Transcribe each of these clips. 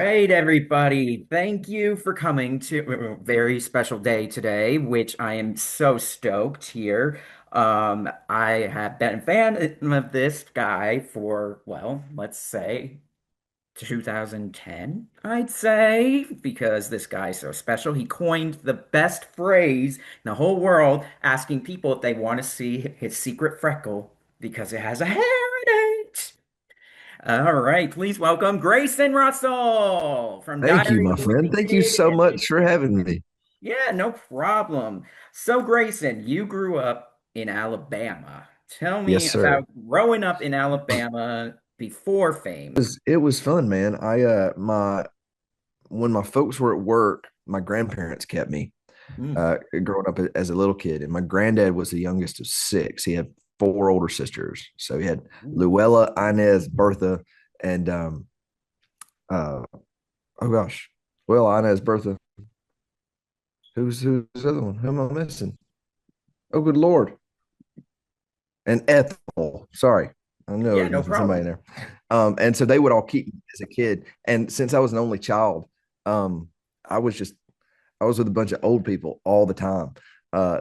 right, everybody. Thank you for coming to a very special day today, which I am so stoked here. I have been a fan of this guy for, well, let's say 2010, I'd say, because this guy's so special. He coined the best phrase in the whole world, asking people if they want to see his secret freckle because it has a hair in it. All right, please welcome Grayson Russell from Thank you, Diary my of a friend. Wimpy Thank you Kid. so much for having me. Yeah, no problem. So, Grayson, you grew up in Alabama. Tell Yes, me sir. about growing up in Alabama before It fame. was, it was fun, man. My when my folks were at work, my grandparents kept me Mm. growing up as a little kid, and my granddad was the youngest of six. He had four older sisters, so he had Ooh. Luella, Inez, Bertha, and uh oh gosh, well, Inez, Bertha. Who's the other one? Who am I missing? Oh, good Lord. And Ethel. Sorry, I know I Yeah, was no missing somebody in problem. there. And so they would all keep me as a kid. And since I was an only child, um, I was just I was with a bunch of old people all the time.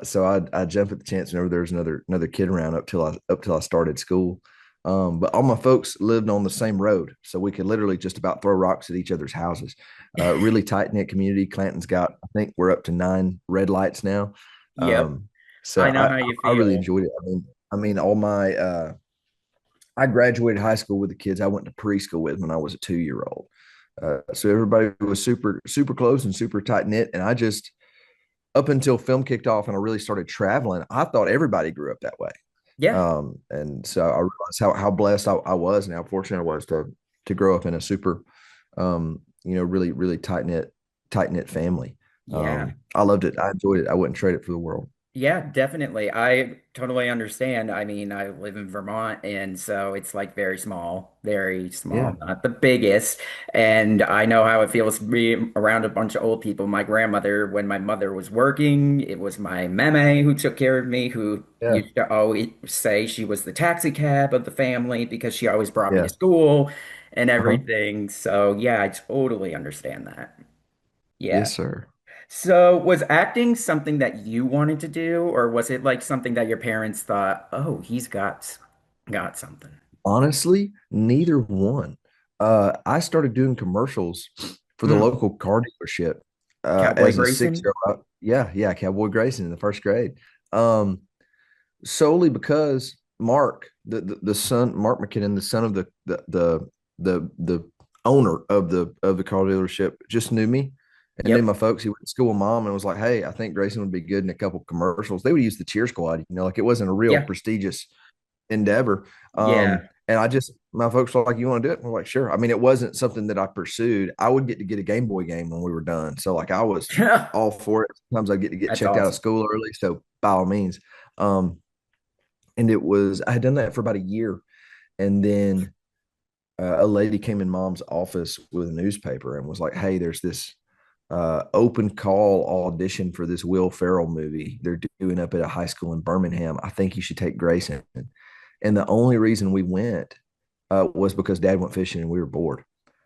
So I jump at the chance whenever there was another kid around up till I started school. But all my folks lived on the same road, so we could literally just about throw rocks at each other's houses. Really tight knit community. Clanton's got, I think we're up to 9 red lights now. Yep, Um, so I know I how you I really feel. enjoyed it. I mean, all my I graduated high school with the kids I went to preschool with when I was a 2 year old. So everybody was super, super close and super tight knit. And I just, up until film kicked off and I really started traveling, I thought everybody grew up that way. Yeah. And so I realized how blessed I was and how fortunate I was to grow up in a super, really, really tight knit family. Yeah. I loved it. I enjoyed it. I wouldn't trade it for the world. Yeah, definitely. I totally understand. I mean, I live in Vermont, and so it's like very small, Yeah. not the biggest. And I know how it feels to be around a bunch of old people. My grandmother, when my mother was working, it was my meme who took care of me, who Yeah. used to always say she was the taxi cab of the family because she always brought me to Yeah. school and Uh-huh. everything. So, yeah, I totally understand that. Yeah. Yes, sir. So, was acting something that you wanted to do, or was it like something that your parents thought, "Oh, he's got something." Honestly, neither one. I started doing commercials for the Mm. local car dealership Cowboy as a Grayson? 6 year old. Yeah, yeah, Cowboy Grayson in the first grade. Um, Solely because Mark, the son, Mark McKinnon, the son of the owner of the car dealership, just knew me and knew Yep. my folks. He went to school with mom and was like, "Hey, I think Grayson would be good in a couple commercials." They would use the cheer squad, like it wasn't a real Yeah. prestigious endeavor. Yeah. And my folks were like, "You want to do it?" And we're like, "Sure." I mean, it wasn't something that I pursued. I would get to get a Game Boy game when we were done. So like I was all for it. Sometimes I get to get That's checked out of awesome. school early. So by all means. And I had done that for about a year. And then a lady came in mom's office with a newspaper and was like, "Hey, there's this open call audition for this Will Ferrell movie. They're doing up at a high school in Birmingham. I think you should take Grayson." And the only reason we went was because dad went fishing and we were bored.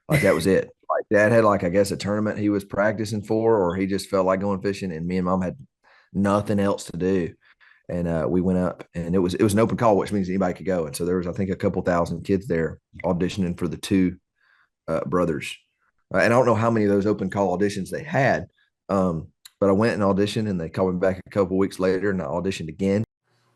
Like that was it. Like dad had like, I guess, a tournament he was practicing for, or he just felt like going fishing, and me and mom had nothing else to do. And we went up, and it was an open call, which means anybody could go. And so there was, I think, a couple thousand kids there auditioning for the two brothers. And I don't know how many of those open call auditions they had, but I went and auditioned, and they called me back a couple weeks later, and I auditioned again.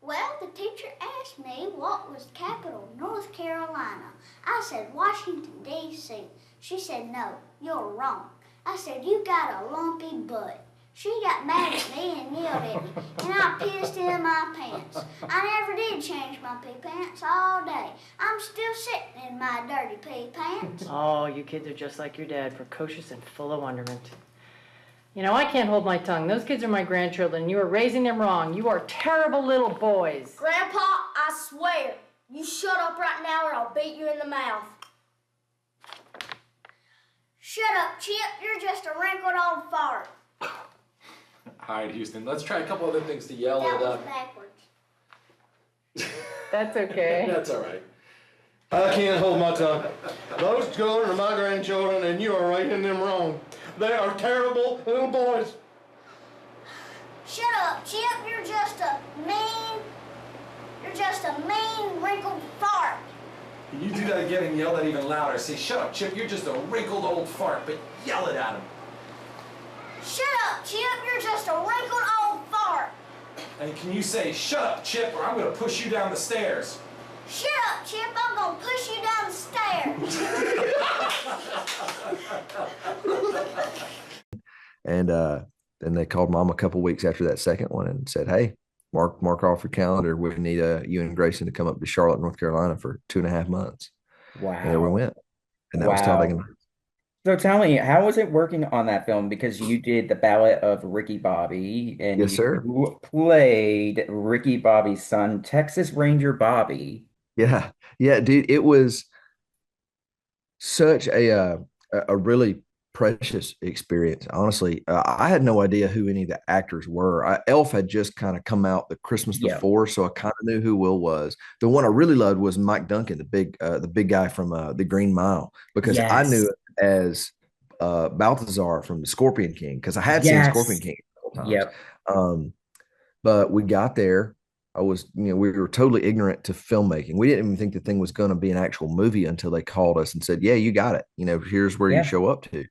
Well, the teacher asked me what was the capital of North Carolina. I said Washington, D.C. She said, no, you're wrong. I said, you got a lumpy butt. She got mad at me and yelled at me, and I pissed in my pants. I never did change my pee pants all day. I'm still sitting in my dirty pee pants. Oh, you kids are just like your dad, precocious and full of wonderment. You know, I can't hold my tongue. Those kids are my grandchildren. You are raising them wrong. You are terrible little boys. Grandpa, I swear, you shut up right now or I'll beat you in the mouth. Shut up, Chip. You're just a wrinkled old fart. All right, Houston, let's try a couple other things to yell That at. was backwards. That's okay. That's all right. I can't hold my tongue. Those children are my grandchildren, and you are raising them wrong. They are terrible little boys. Shut up, Chip. You're just a mean, wrinkled fart. You do that again and yell that even louder. Say, shut up, Chip, you're just a wrinkled old fart, but yell it at him. Shut up, Chip. You're just a wrinkled old fart. And can you say, shut up, Chip, or I'm going to push you down the stairs? Shut up, Chip. I'm going to push you down the stairs. And then they called mom a couple weeks after that second one and said, "Hey, mark off your calendar. We need you and Grayson to come up to Charlotte, North Carolina for 2.5 months." And there we Wow. went. And that was Talladega Wow. Nights. So tell me, how was it working on that film? Because you did the Ballad of Ricky Bobby and Yes, sir. you played Ricky Bobby's son, Texas Ranger Bobby. Yeah. Yeah, dude. It was such a really precious experience. Honestly, I had no idea who any of the actors were. Elf had just kind of come out the Christmas Yeah. before, so I kind of knew who Will was. The one I really loved was Mike Duncan, the big guy from the Green Mile, because I knew Yes. it as Balthazar from the Scorpion King because I had seen Scorpion Yes. King a couple times. Yep. Um, but we got there. We were totally ignorant to filmmaking. We didn't even think the thing was going to be an actual movie until they called us and said, "Yeah, you got it. Here's where you Yeah. show up to."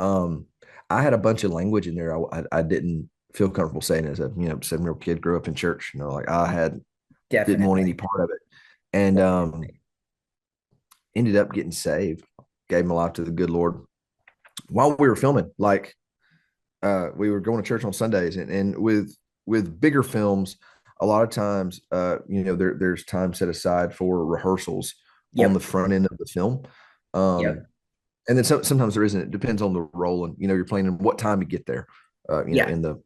Um, I had a bunch of language in there I didn't feel comfortable saying as a 7-year-old kid, grew up in church. Like I had didn't want any Definitely. part of it, and Definitely. ended up getting saved. Gave my life to the good Lord while we were filming. Like we were going to church on Sundays, and with bigger films, a lot of times, there's time set aside for rehearsals on the Yep. front end of the film. Um, Yep. and then sometimes there isn't. It depends on the role, and you're playing and what time you get there. Yeah. In the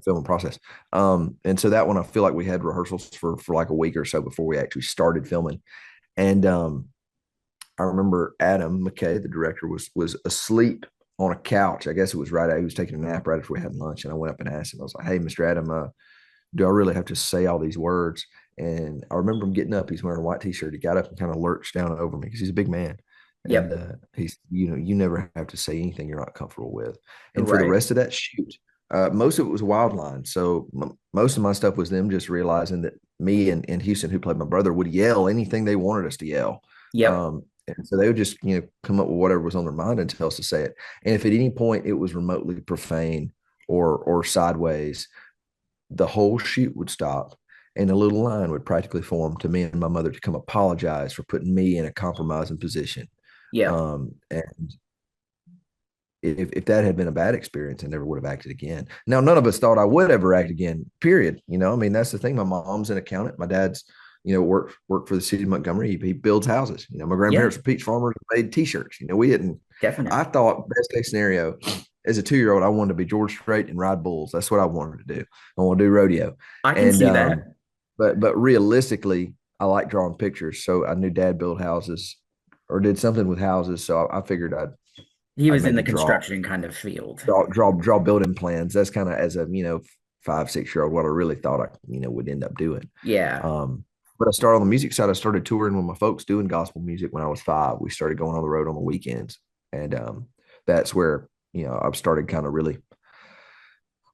filming process. And so that one, I feel like we had rehearsals for like a week or so before we actually started filming. And I remember Adam McKay, the director, was asleep on a couch. I guess it was right. He was taking a nap right after we had lunch, and I went up and asked him. I was like, "Hey, Mr. Adam, do I really have to say all these words?" And I remember him getting up. He's wearing a white t-shirt. He got up and kind of lurched down over me because he's a big man. And Yep. he's, you never have to say anything you're not comfortable with. And for the Right. rest of that shoot, most of it was wild line. So most of my stuff was them just realizing that me and Houston, who played my brother, would yell anything they wanted us to yell. Yep. And so they would just, come up with whatever was on their mind and tell us to say it. And if at any point it was remotely profane or sideways, the whole shoot would stop and a little line would practically form to me and my mother to come apologize for putting me in a compromising position. Yep. And if that had been a bad experience, I never would have acted again. Now, none of us thought I would ever act again, period. I mean, that's the thing. My mom's an accountant. My dad's, worked for the city of Montgomery. He builds houses. My Yeah. grandparents were peach farmers, made t-shirts. We didn't, I Definitely. thought best case scenario as a 2-year-old, I wanted to be George Strait and ride bulls. That's what I wanted to do. I want to do rodeo. I can And, see that. but realistically, I like drawing pictures. So I knew dad built houses or did something with houses. So I figured He I'd was in the maybe draw construction kind of field. draw building plans. That's kind of as a 5, 6-year-old what I really thought I would end up doing. Yeah. But I started on the music side. I started touring with my folks doing gospel music when I was 5. We started going on the road on the weekends, and that's where I've started kind of really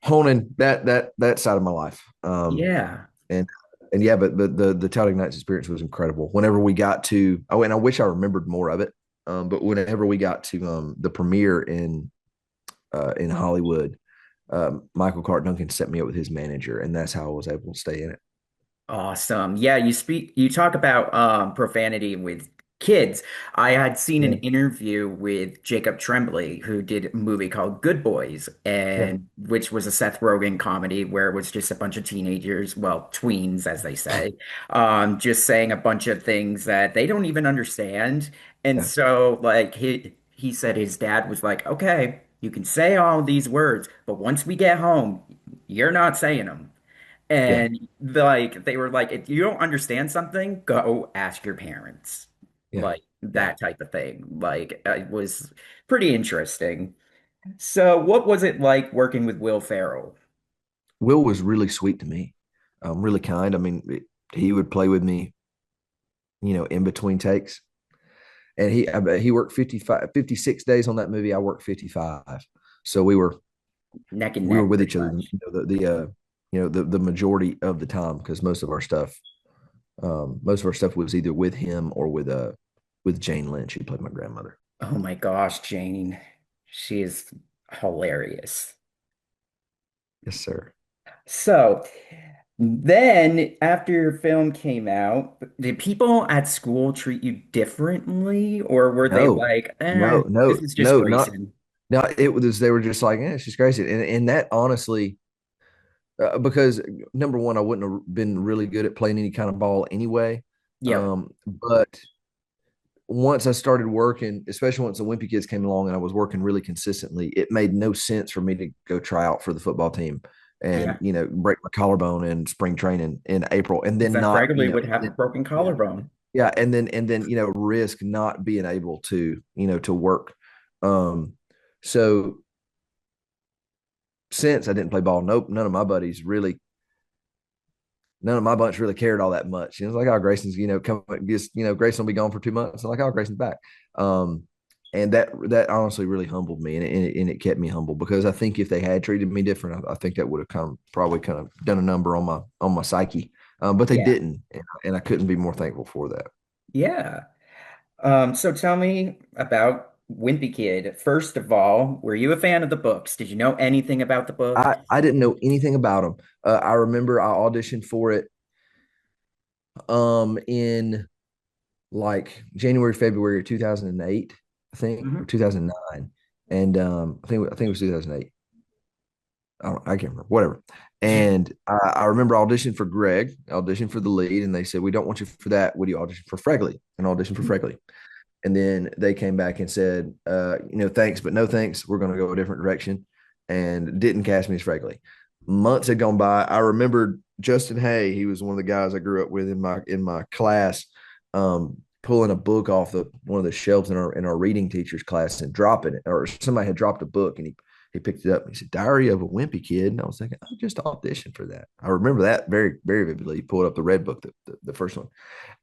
honing that side of my life. Yeah. And yeah, but the Talladega Nights experience was incredible. Whenever we got to, oh, and I wish I remembered more of it. But whenever we got to the premiere in Hollywood, Michael Clark Duncan set me up with his manager, and that's how I was able to stay in it. Awesome. Yeah, you talk about profanity with kids. I had seen an Yeah, interview with Jacob Tremblay, who did a movie called Good Boys, yeah, and which was a Seth Rogen comedy where it was just a bunch of teenagers, well, tweens, as they say, just saying a bunch of things that they don't even understand. And yeah, so like he said his dad was like, "Okay, you can say all these words, but once we get home, you're not saying them." yeah, And like they were like, if you don't understand something, go ask your parents. yeah, Like yeah. that type of thing. Like it was pretty interesting. So what was it like working with Will Ferrell? Will was really sweet to me, really kind. I mean, he would play with me in between takes. And he worked 56 days on that movie. I worked 55. So Neck and we were neck, with pretty each other, much. the majority of the time, because most of our stuff was either with him or with Jane Lynch, who played my grandmother. Oh my gosh, Jane. She is hilarious. Yes, sir. So then, after your film came out, did people at school treat you differently, or were they No, like, no, this no, is just no, not Grayson? no. It was they were just like, she's crazy, and that honestly, because number one, I wouldn't have been really good at playing any kind of ball anyway. Yep. But once I started working, especially once the Wimpy Kids came along and I was working really consistently, it made no sense for me to go try out for the football team and Yeah. break my collarbone in spring training in April, and Because then then not Fregley would have a broken yeah, collarbone. yeah, and then risk not being able to work. Um, so since I didn't play ball, nope, none of my bunch really cared all that much. It's like, oh, Grayson's, come just, Grayson will be gone for 2 months. I'm like, oh, Grayson's back. Um, and that honestly really humbled me, and it kept me humble, because I think if they had treated me different, I think that would have probably kind of done a number on my psyche. But they Yeah. didn't, and I couldn't be more thankful for that. Yeah. So tell me about Wimpy Kid. First of all, were you a fan of the books? Did you know anything about the book? I didn't know anything about them. I remember I auditioned for it in like January, February of 2008, I think, or Hmm. 2009. And I think it was 2008. I can't remember, whatever. And I remember I auditioned for Greg, auditioned for the lead, and they said, "We don't want you for that. Would you audition for Fregley?" And audition for Fregley. And then they came back and said, thanks, but no thanks. We're going to go a different direction, and didn't cast me as Fregley. Months had gone by. I remembered Justin Hay. He was one of the guys I grew up with in my class, pulling a book off one of the shelves in our reading teacher's class and dropping it, or somebody had dropped a book, and he picked it up and he said, "Diary of a Wimpy Kid." And I was thinking, I just auditioned for that. I remember that very, very vividly. He pulled up the red book, the first one.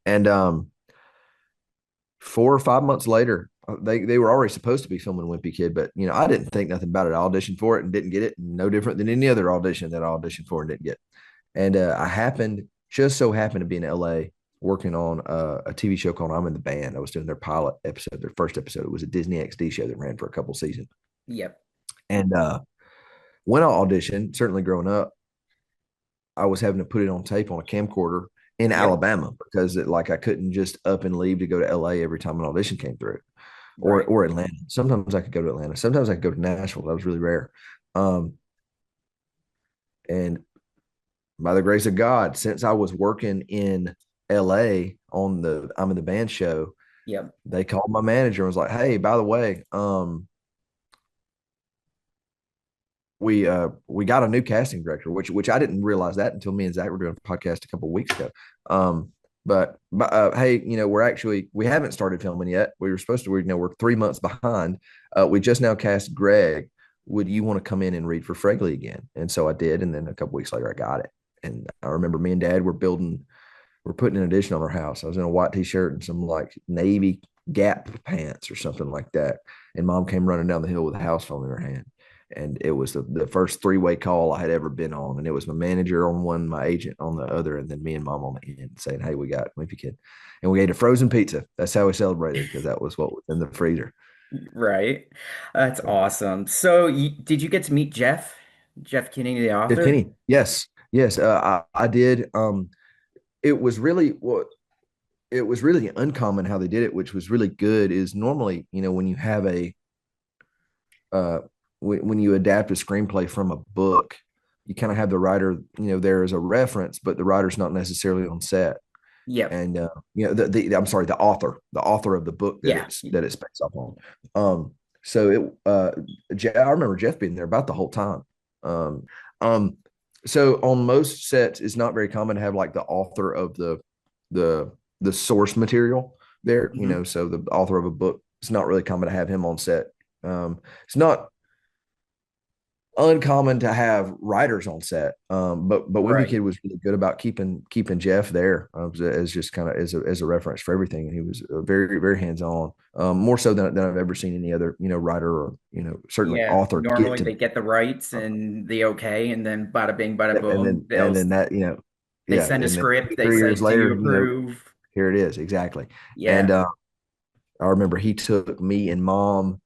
And 4 or 5 months later, they were already supposed to be filming Wimpy Kid, but I didn't think nothing about it. I auditioned for it and didn't get it. No different than any other audition that I auditioned for and didn't get. And just so happened to be in LA working on a TV show called I'm in the Band. I was doing their pilot episode, their first episode. It was a Disney XD show that ran for a couple seasons. Yep. And when I auditioned, certainly growing up, I was having to put it on tape on a camcorder in Yep. Alabama, because I couldn't just up and leave to go to LA every time an audition came through, or Right. or Atlanta. Sometimes I could go to Atlanta. Sometimes I could go to Nashville. That was really rare. Um, and by the grace of God, since I was working in LA on the I'm in the Band show, Yep. they called my manager and was like, "Hey, by the way, we got a new casting director," which I didn't realize that until me and Zach were doing a podcast a couple of weeks ago. But hey, we haven't started filming yet. We were supposed to. We're 3 months behind. We just now cast Greg. Would you want to come in and read for Fregley again? And so I did, and then a couple weeks later I got it. And I remember me and Dad we're putting an addition on our house. I was in a white t-shirt and some like navy Gap pants or something like that. And Mom came running down the hill with a house phone in her hand. And it was the first three-way call I had ever been on. And it was my manager on one, my agent on the other, and then me and Mom on the end saying, "Hey, we got Wimpy Kid." And we ate a frozen pizza. That's how we celebrated, because that was what was in the freezer. Right. That's So, awesome. So did you get to meet Jeff? Jeff Kinney, the Jeff author? Kinney. Yes. Yes. I did. It was really it was really uncommon how they did it, which was really good. Is normally, when you have uh, when you adapt a screenplay from a book, you kind of have the writer, there as a reference, but the writer's not necessarily on set. Yep. And I'm sorry, the author of the book that Yeah. it's based off on. So I remember Jeff being there about the whole time. Um, um, so on most sets, it's not very common to have like the author of the the source material there. Mhm. So the author of a book, it's not really common to have him on set. It's not uncommon to have writers on set. But Wimpy Right. Kid was really good about keeping Jeff there as just kind of as a reference for everything. And he was very very hands on, more so than I've ever seen any other writer or certainly Yeah. author get Normally to they be. get the rights Uh, and the okay, and then bada bing, bada and boom. then that They yeah, send a and then script. They 3 years say, "Do you later, approve?" here it is exactly. And Yeah. I remember he took me and mom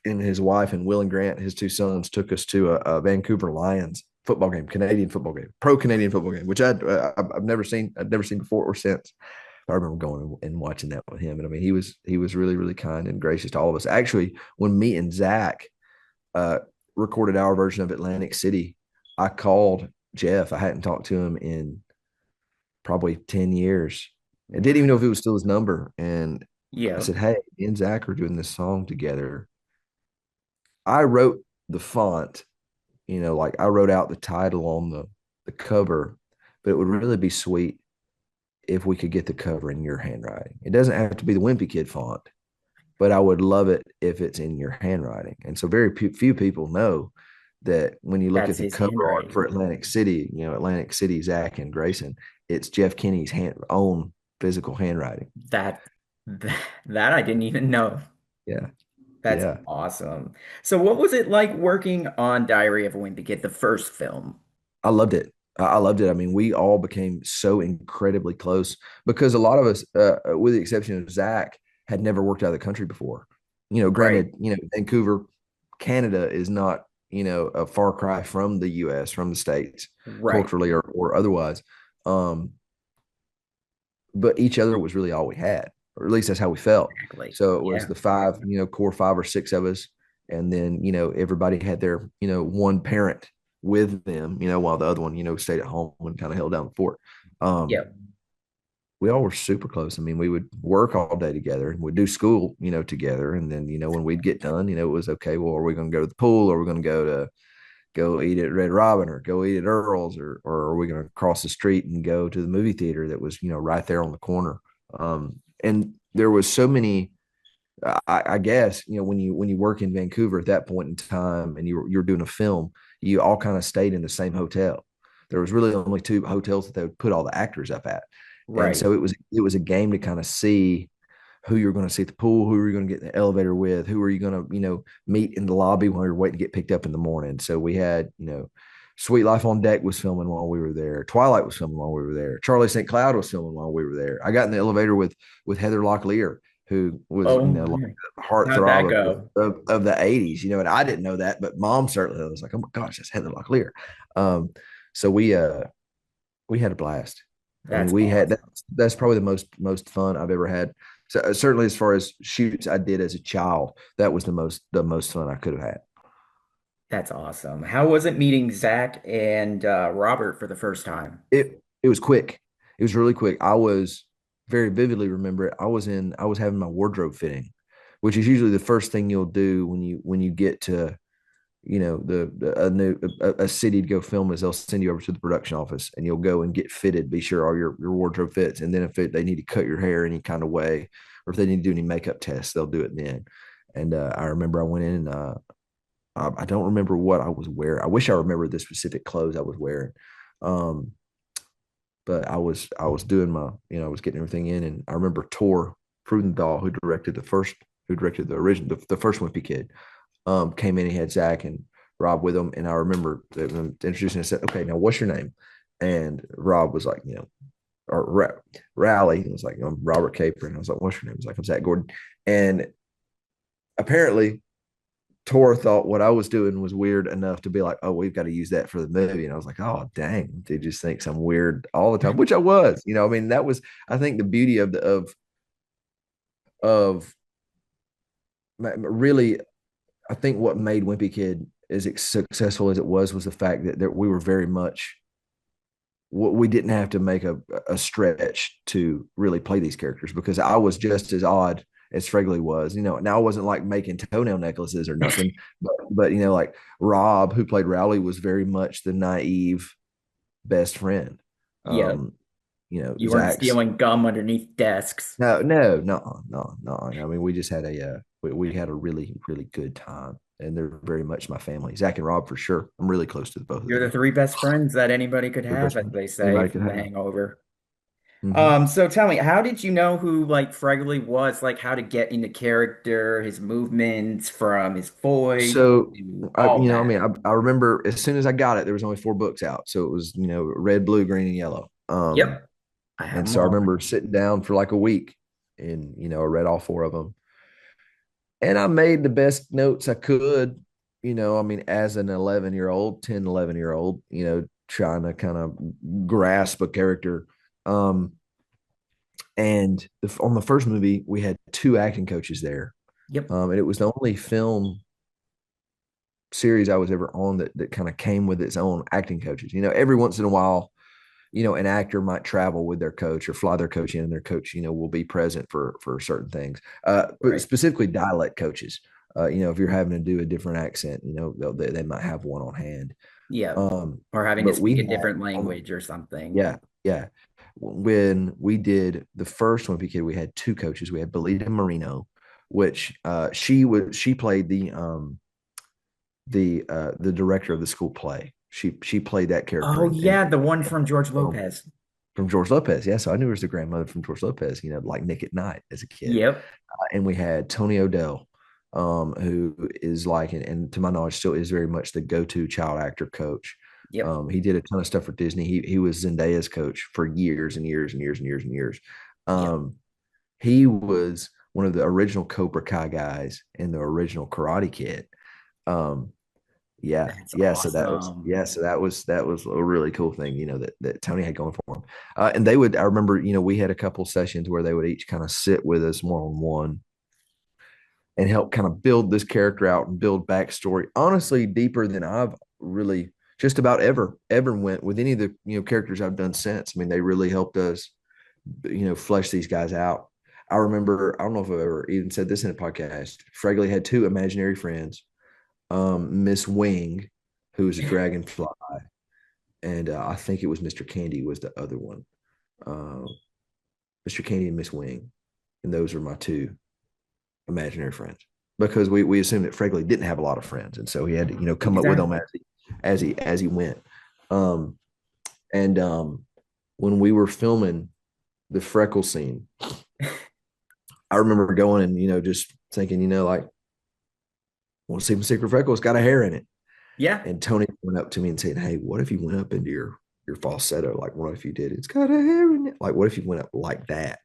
and his wife and Will and Grant, his two sons, took us to a Vancouver Lions football game, Canadian football game, pro Canadian football game, which I've never seen. I've never seen before or since. I remember going and watching that with him, and I mean, he was really really kind and gracious to all of us. Actually, when me and Zach uh, recorded our version of Atlantic City, I called Jeff. I hadn't talked to him in probably 10 years. I didn't even know if it was still his number. And I Yeah. said, hey, me and Zach are doing this song together. I wrote the font, like I wrote out the title on the cover, but it would really be sweet if we could get the cover in your handwriting. It doesn't have to be the Wimpy Kid font, but I would love it if it's in your handwriting. And so very few people know that when you look That's at the his cover art for handwriting. Atlantic City, Atlantic City, Zach and Grayson, it's Jeff Kinney's own physical handwriting. That, that I didn't even know. Yeah. That's Yeah. awesome. So what was it like working on Diary of a Wimpy Kid, the first film? I loved it. I loved it. I mean, we all became so incredibly close because a lot of us, with the exception of Zach, had never worked out of the country before. Right. Granted, Vancouver, Canada is not, a far cry from the US, from the States, Right. culturally or otherwise. Um, but each other was really all we had, or at least that's how we felt. Exactly. So it was Yeah. the five, core 5 or 6 of us, and then everybody had their one parent with them, while the other one stayed at home and kind of held down the fort. Um, Yeah. we all were super close. I mean, we would work all day together and we'd do school, together. And then, when we'd get done, it was okay. Well, are we going to go to the pool, or are we going to go eat at Red Robin, or go eat at Earl's, or are we going to cross the street and go to the movie theater that was, right there on the corner? And there was so many, I guess, when you work in Vancouver at that point in time and you're doing a film, you all kind of stayed in the same hotel. There was really only 2 hotels that they would put all the actors up at. And Right. so it was a game to kind of see who you're going to see at the pool, who are you going to get in the elevator with, who are you going to, meet in the lobby while you're waiting to get picked up in the morning. So we had, Sweet Life on Deck was filming while we were there. Twilight was filming while we were there. Charlie St. Cloud was filming while we were there. I got in the elevator with Heather Locklear, who was, Oh like my. the How'd that heartthrob of go? the 80s, and I didn't know that, but mom certainly was like, oh my gosh, that's Heather Locklear. Um, so we had a blast. I mean, That's we had awesome. that's probably the most fun I've ever had. So certainly as far as shoots I did as a child, that was the most fun I could have had. That's awesome. How was it meeting Zach and Robert for the first time? It was quick. It was really quick. I was very vividly remember it. I was having my wardrobe fitting, which is usually the first thing you'll do when you get to a city to go film is they'll send you over to the production office and you'll go and get fitted, be sure all your wardrobe fits, and then if they need to cut your hair any kind of way, or if they need to do any makeup tests, they'll do it then. And I remember I went in and I don't remember what I was wearing. I wish I remember the specific clothes I was wearing. um but I was doing my, I was getting everything in, and I remember Tor Frudenthal, who directed the original, the first Wimpy Kid, came in. He had Zach and Rob with him, and I remember them introducing and said, "Okay, now what's your name?" And Rob was like, or Rally. He was like, "I'm Robert Caper," and I was like, "What's your name?" He was like, "I'm Zach Gordon." And apparently, Tor thought what I was doing was weird enough to be like, "Oh, we've got to use that for the movie." And I was like, "Oh, dang, they just think I'm weird all the time," which I was. I mean, that was, I think, the beauty of really, I think what made Wimpy Kid as successful as it was the fact that we were very much, we didn't have to make a stretch to really play these characters, because I was just as odd as Fregley was. Now I wasn't like making toenail necklaces or nothing, but like Rob, who played Rowley, was very much the naive best friend. Yeah. Um, You weren't Zach's stealing gum underneath desks. no, no, no, no, no. I mean, we just had we had a really, really good time. and they're very much my family. Zach and Rob for sure. I'm really close to both of You're the them. three best friends that anybody could They're have, best as friends they say, anybody could from The have. Hangover. Hmm. So tell me, how did you know who like Fregley was? Like how to get into character, his movements from his voice So, to all I that. mean, I remember as soon as I got it, there was only 4 books out. So it was, red, blue, green, and yellow. Yep, I have And them so I all. remember sitting down for like a week and, I read all 4 of them and I made the best notes I could, I mean, as an 11-year old, 10, 11-year old, trying to kind of grasp a character. Um, and on the first movie, we had 2 acting coaches there. Yep. And it was the only film series I was ever on that kind of came with its own acting coaches. Every once in a while, an actor might travel with their coach or fly their coach in, and their coach, will be present for certain things. But Right. specifically dialect coaches. If you're having to do a different accent, they might have one on hand. Yep. Um, Or having to but we speak a had, different language or something. yeah, yeah. When we did the first Wimpy Kid, we had 2 coaches. We had Belita Marino, which she played the director of the school play. She played that character Oh in yeah, the one from George film Lopez. from George Lopez. Yeah, so I knew her as the grandmother from George Lopez. Like Nick at Night as a kid. Yep. And we had Tony O'Dell, who is like, and to my knowledge, still is very much the go-to child actor coach. Yep. He did a ton of stuff for Disney. He was Zendaya's coach for years and years and years and years and years. Yep. Um, he was one of the original Cobra Kai guys in the original Karate Kid. Um, yeah, That's yeah. So that was awesome. yeah. So that was a really cool thing, that Tony had going for him. And they would. I remember, we had a couple sessions where they would each kind of sit with us one on one and help kind of build this character out and build backstory. Honestly, deeper than I've really just about ever went with any of the characters I've done since. I mean, they really helped us, flesh these guys out. I remember. I don't know if I've ever even said this in a podcast. Fregley had 2 imaginary friends, Miss Wing, who was a dragonfly, and I think it was Mr. Candy was the other one. Uh, Mr. Candy and Miss Wing, and those are my 2 imaginary friends because we assumed that Fregley didn't have a lot of friends, and so he had to come up with them Exactly. as he went. Um, and when we were filming the freckle scene, I remember going and just thinking, like, want to see my secret freckle? It's got a hair in it. Yeah. And Tony went up to me and said, "Hey, what if you went up into your falsetto? Like, what if you did? It's got a hair in it. Like, what if you went up like that?"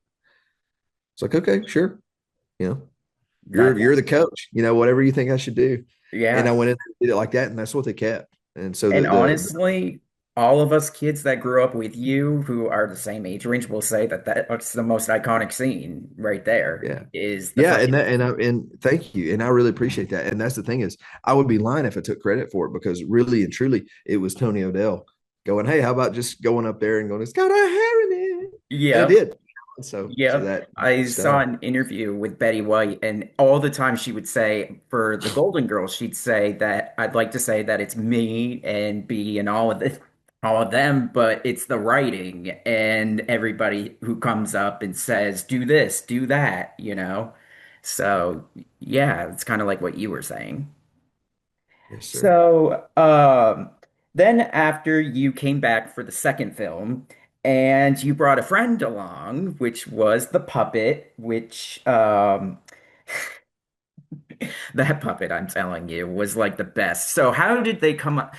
It's like, okay, sure. You know, you're That's you're the coach. Whatever you think I should do. And I yeah. went in and did it like that, and that's what they kept. And so And honestly, all of us kids that grew up with you who are the same age range will say that that's the most iconic scene right there yeah, is the yeah, and freaking that and thank you, and I really appreciate that. And that's the thing is, I would be lying if I took credit for it because really and truly, it was Tony O'Dell going, "Hey, how about just going up there and going? It's got a hair in it," and it Yep. did. So Yep. that I saw stuck. an interview with Betty White, and all the time she would say for the Golden Girls, she'd say that I'd like to say that it's me and B and all of them, but it's the writing and everybody who comes up and says, do this, do that. So, yeah, it's kind of like what you were saying. Yes, sir. So, then after you came back for the second film, and you brought a friend along, which was the puppet, which that puppet, I'm telling you, was like the best. So, how did they come up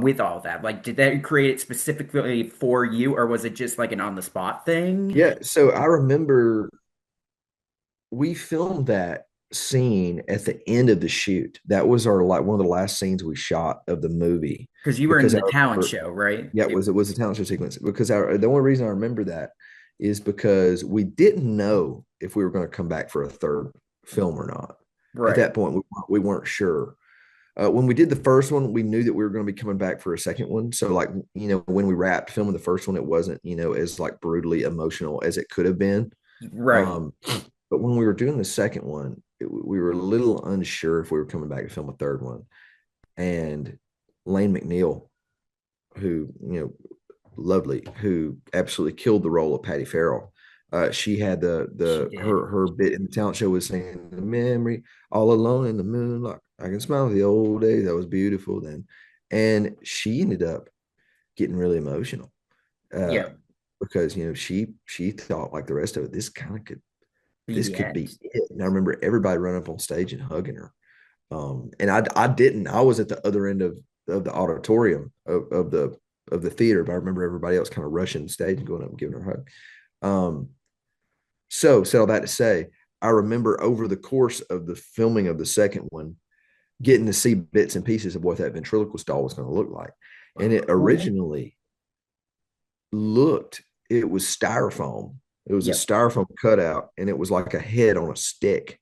with all that? Like, did they create it specifically for you, or was it just like an on the spot thing? Yeah. So I remember we filmed that scene at the end of the shoot. That was our like one of the last scenes we shot of the movie Because you were in because I the talent remember, show, right? yeah, it was a talent show sequence because the only reason I remember that is because we didn't know if we were going to come back for a third film or not. At Right. that point, we weren't sure. When we did the first one, we knew that we were going to be coming back for a second one. So, like, when we wrapped filming the first one, it wasn't, as like brutally emotional as it could have been. Right. Um, but when we were doing the second one, we were a little unsure if we were coming back to film a third one. And Lane McNeil, who, lovely, who absolutely killed the role of Patty Farrell, She had She the did. her bit in the talent show was singing the memory all alone in the moonlight. I can smell the old days. That was beautiful then. And she ended up getting really emotional uh, Yeah. because she thought like the rest of it, Be this the could end. be it. And I remember everybody running up on stage and hugging her. And I didn't. I was at the other end of the auditorium of the theater, but I remember everybody else kind of rushing the stage and going up and giving her a hug. So said all that to say, I remember over the course of the filming of the second one, getting to see bits and pieces of what that ventriloquist doll was going to look like. And it Cool. originally looked, it was styrofoam. It was a Yep. styrofoam cutout, and it was like a head on a stick.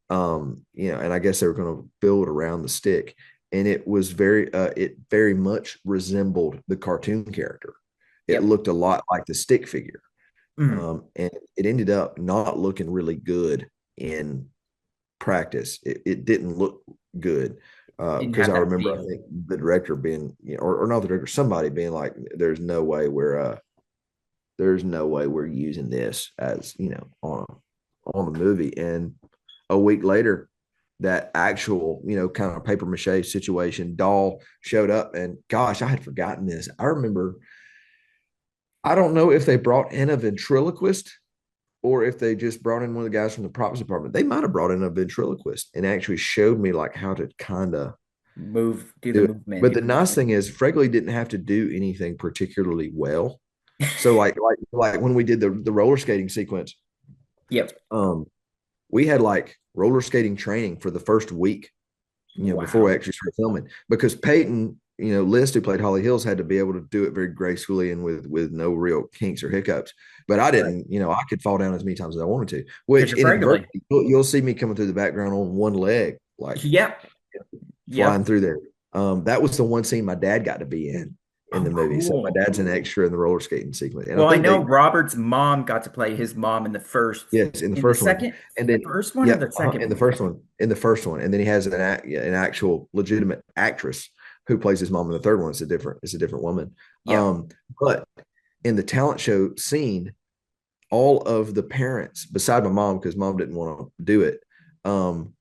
And I guess they were going to build around the stick. And it very much resembled the cartoon character. It Yep. looked a lot like the stick figure. Mm. And it ended up not looking really good in practice. It didn't look good Didn't because have I that remember I feel. think the director being, or not the director, somebody being like, there's no way we're using this as on the movie." And a week later, that actual kind of paper mache situation doll showed up, and gosh, I had forgotten this. I remember. I don't know if they brought in a ventriloquist or if they just brought in one of the guys from the props department. They might have brought in a ventriloquist and actually showed me like how to kind of Do the do it. movement. But It the was nice thing is Fregley didn't have to do anything particularly well. So like when we did the roller skating sequence, Yep. um, we had like roller skating training for the first week, before we Wow. actually started filming, because Peyton, List, who played Holly Hills, had to be able to do it very gracefully and with no real kinks or hiccups. But I Right. didn't, I could fall down as many times as I wanted to, Because which you're Fregley. inadvertently you'll see me coming through the background on one leg, like Yep. flying Yep. through there. That was the one scene my dad got to be in Oh, the movie. So my cool. dad's an extra in the roller skating sequence, and I Well, I think know they Robert's mom got to play his mom in the first, yes in the in the first one, second, and then first one or yep the second in the one. first one, and then he has an actual legitimate actress who plays his mom in the third one. It's a different woman. Yep. But in the talent show scene, all of the parents, beside my mom, because mom didn't want to do it, and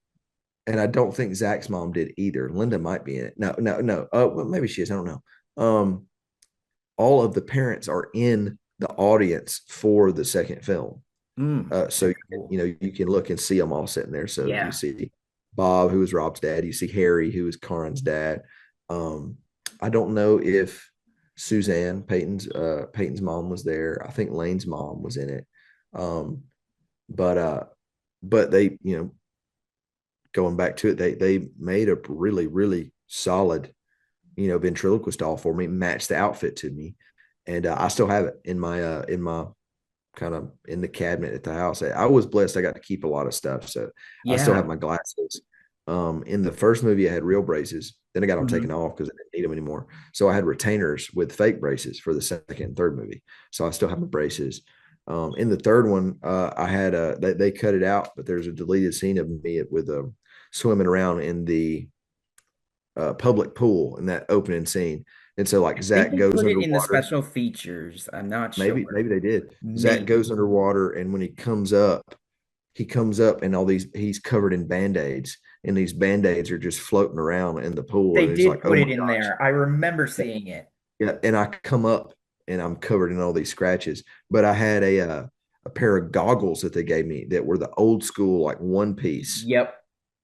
I don't think Zach's mom did either. Linda might be in it. No, no, no. Well, maybe she is. I don't know. All of the parents are in the audience for the second film. So That's cool. you can look and see them all sitting there. So you Yeah. see Bob, who was Rob's dad. You see Harry, who was Karin's dad. Um, I don't know if Suzanne Peyton's mom was there. I think Lane's mom was in it. Um, but they going back to it, they made a really really solid ventriloquist doll for me, matched the outfit to me, and I still have it in my kind of in the cabinet at the house. I was blessed. I got to keep a lot of stuff. So I still have Yeah. my glasses. In the first movie, I had real braces. Then I got them taken Hmm. off because I didn't need them anymore. So I had retainers with fake braces for the second and third movie. So I still have my braces. In the third one, I had they cut it out, but there's a deleted scene of me with swimming around in the public pool in that opening scene. And so like I think Zach they goes put it in the underwater. special features. I'm not Maybe sure. they did. Zach Maybe. goes underwater, and when he comes up, and he's covered in band-aids, and these band-aids are just floating around in the pool, They and he's like, did "Oh put my it in gosh!" there. I remember seeing it. Yeah, and I come up, and I'm covered in all these scratches. But I had a pair of goggles that they gave me that were the old school, Yep.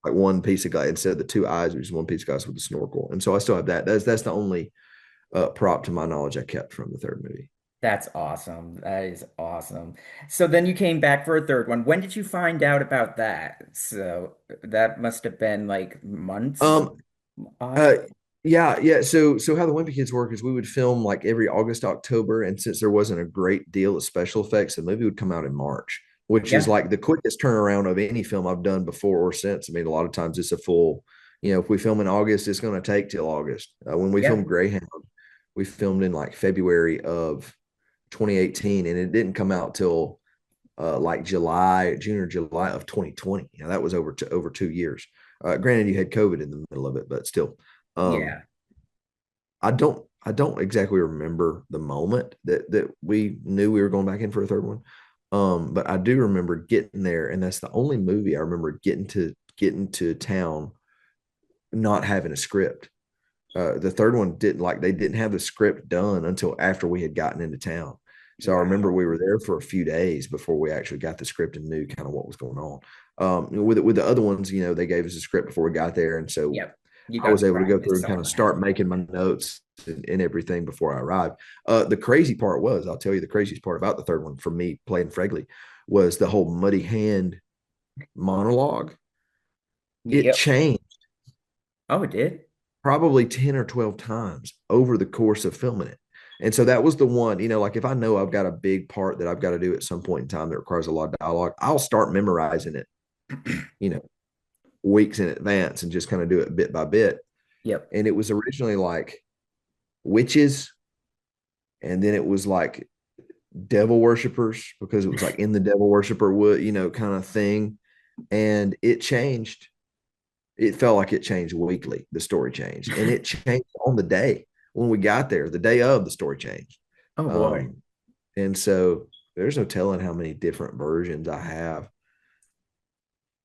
like one piece of glass instead of the two eyes, which is one piece of glass with a snorkel. And so I still have that. That's the only prop to my knowledge I kept from the third movie. That's awesome. That is awesome. So then you came back for a third one. When did you find out about that? So that must have been like months. Um, Uh, yeah, yeah. So how the Wimpy Kids work is we would film like every August, October, and since there wasn't a great deal of special effects, the movie would come out in March, which is Yeah. like the quickest turnaround of any film I've done before or since. I mean, a lot of times it's a full, if we film in August, it's going to take till August. When we Yeah. filmed Greyhound, we filmed in like February of 2018, and it didn't come out till like June or July of 2020. That was over 2 years. Granted, you had COVID in the middle of it, but still. Um, Yeah. I don't exactly remember the moment that we knew we were going back in for a third one. But I do remember getting there, and that's the only movie I remember getting to town not having a script. The third one didn't like they didn't have the script done until after we had gotten into town. So I remember Wow. we were there for a few days before we actually got the script and knew kind of what was going on. With the other ones, they gave us a script before we got there, and so Yep. You I got was to able to go through practice and kind on of that. start making my notes and everything before I arrived. The crazy part was, I'll tell you, the craziest part about the third one for me playing Fregley was the whole muddy hand monologue. It Yep. changed Oh, it did? probably 10 or 12 times over the course of filming it. And so that was the one, like if I know I've got a big part that I've got to do at some point in time that requires a lot of dialogue, I'll start memorizing it, you know, weeks in advance and just kind of do it bit by bit. Yep. And it was originally like witches, and then it was like devil worshippers because it was like in the devil worshiper wood, kind of thing. And it changed. It felt like it changed weekly. The story changed, and it changed on the day when we got there. The day of the story changed, Oh boy. um, and so there's no telling how many different versions I have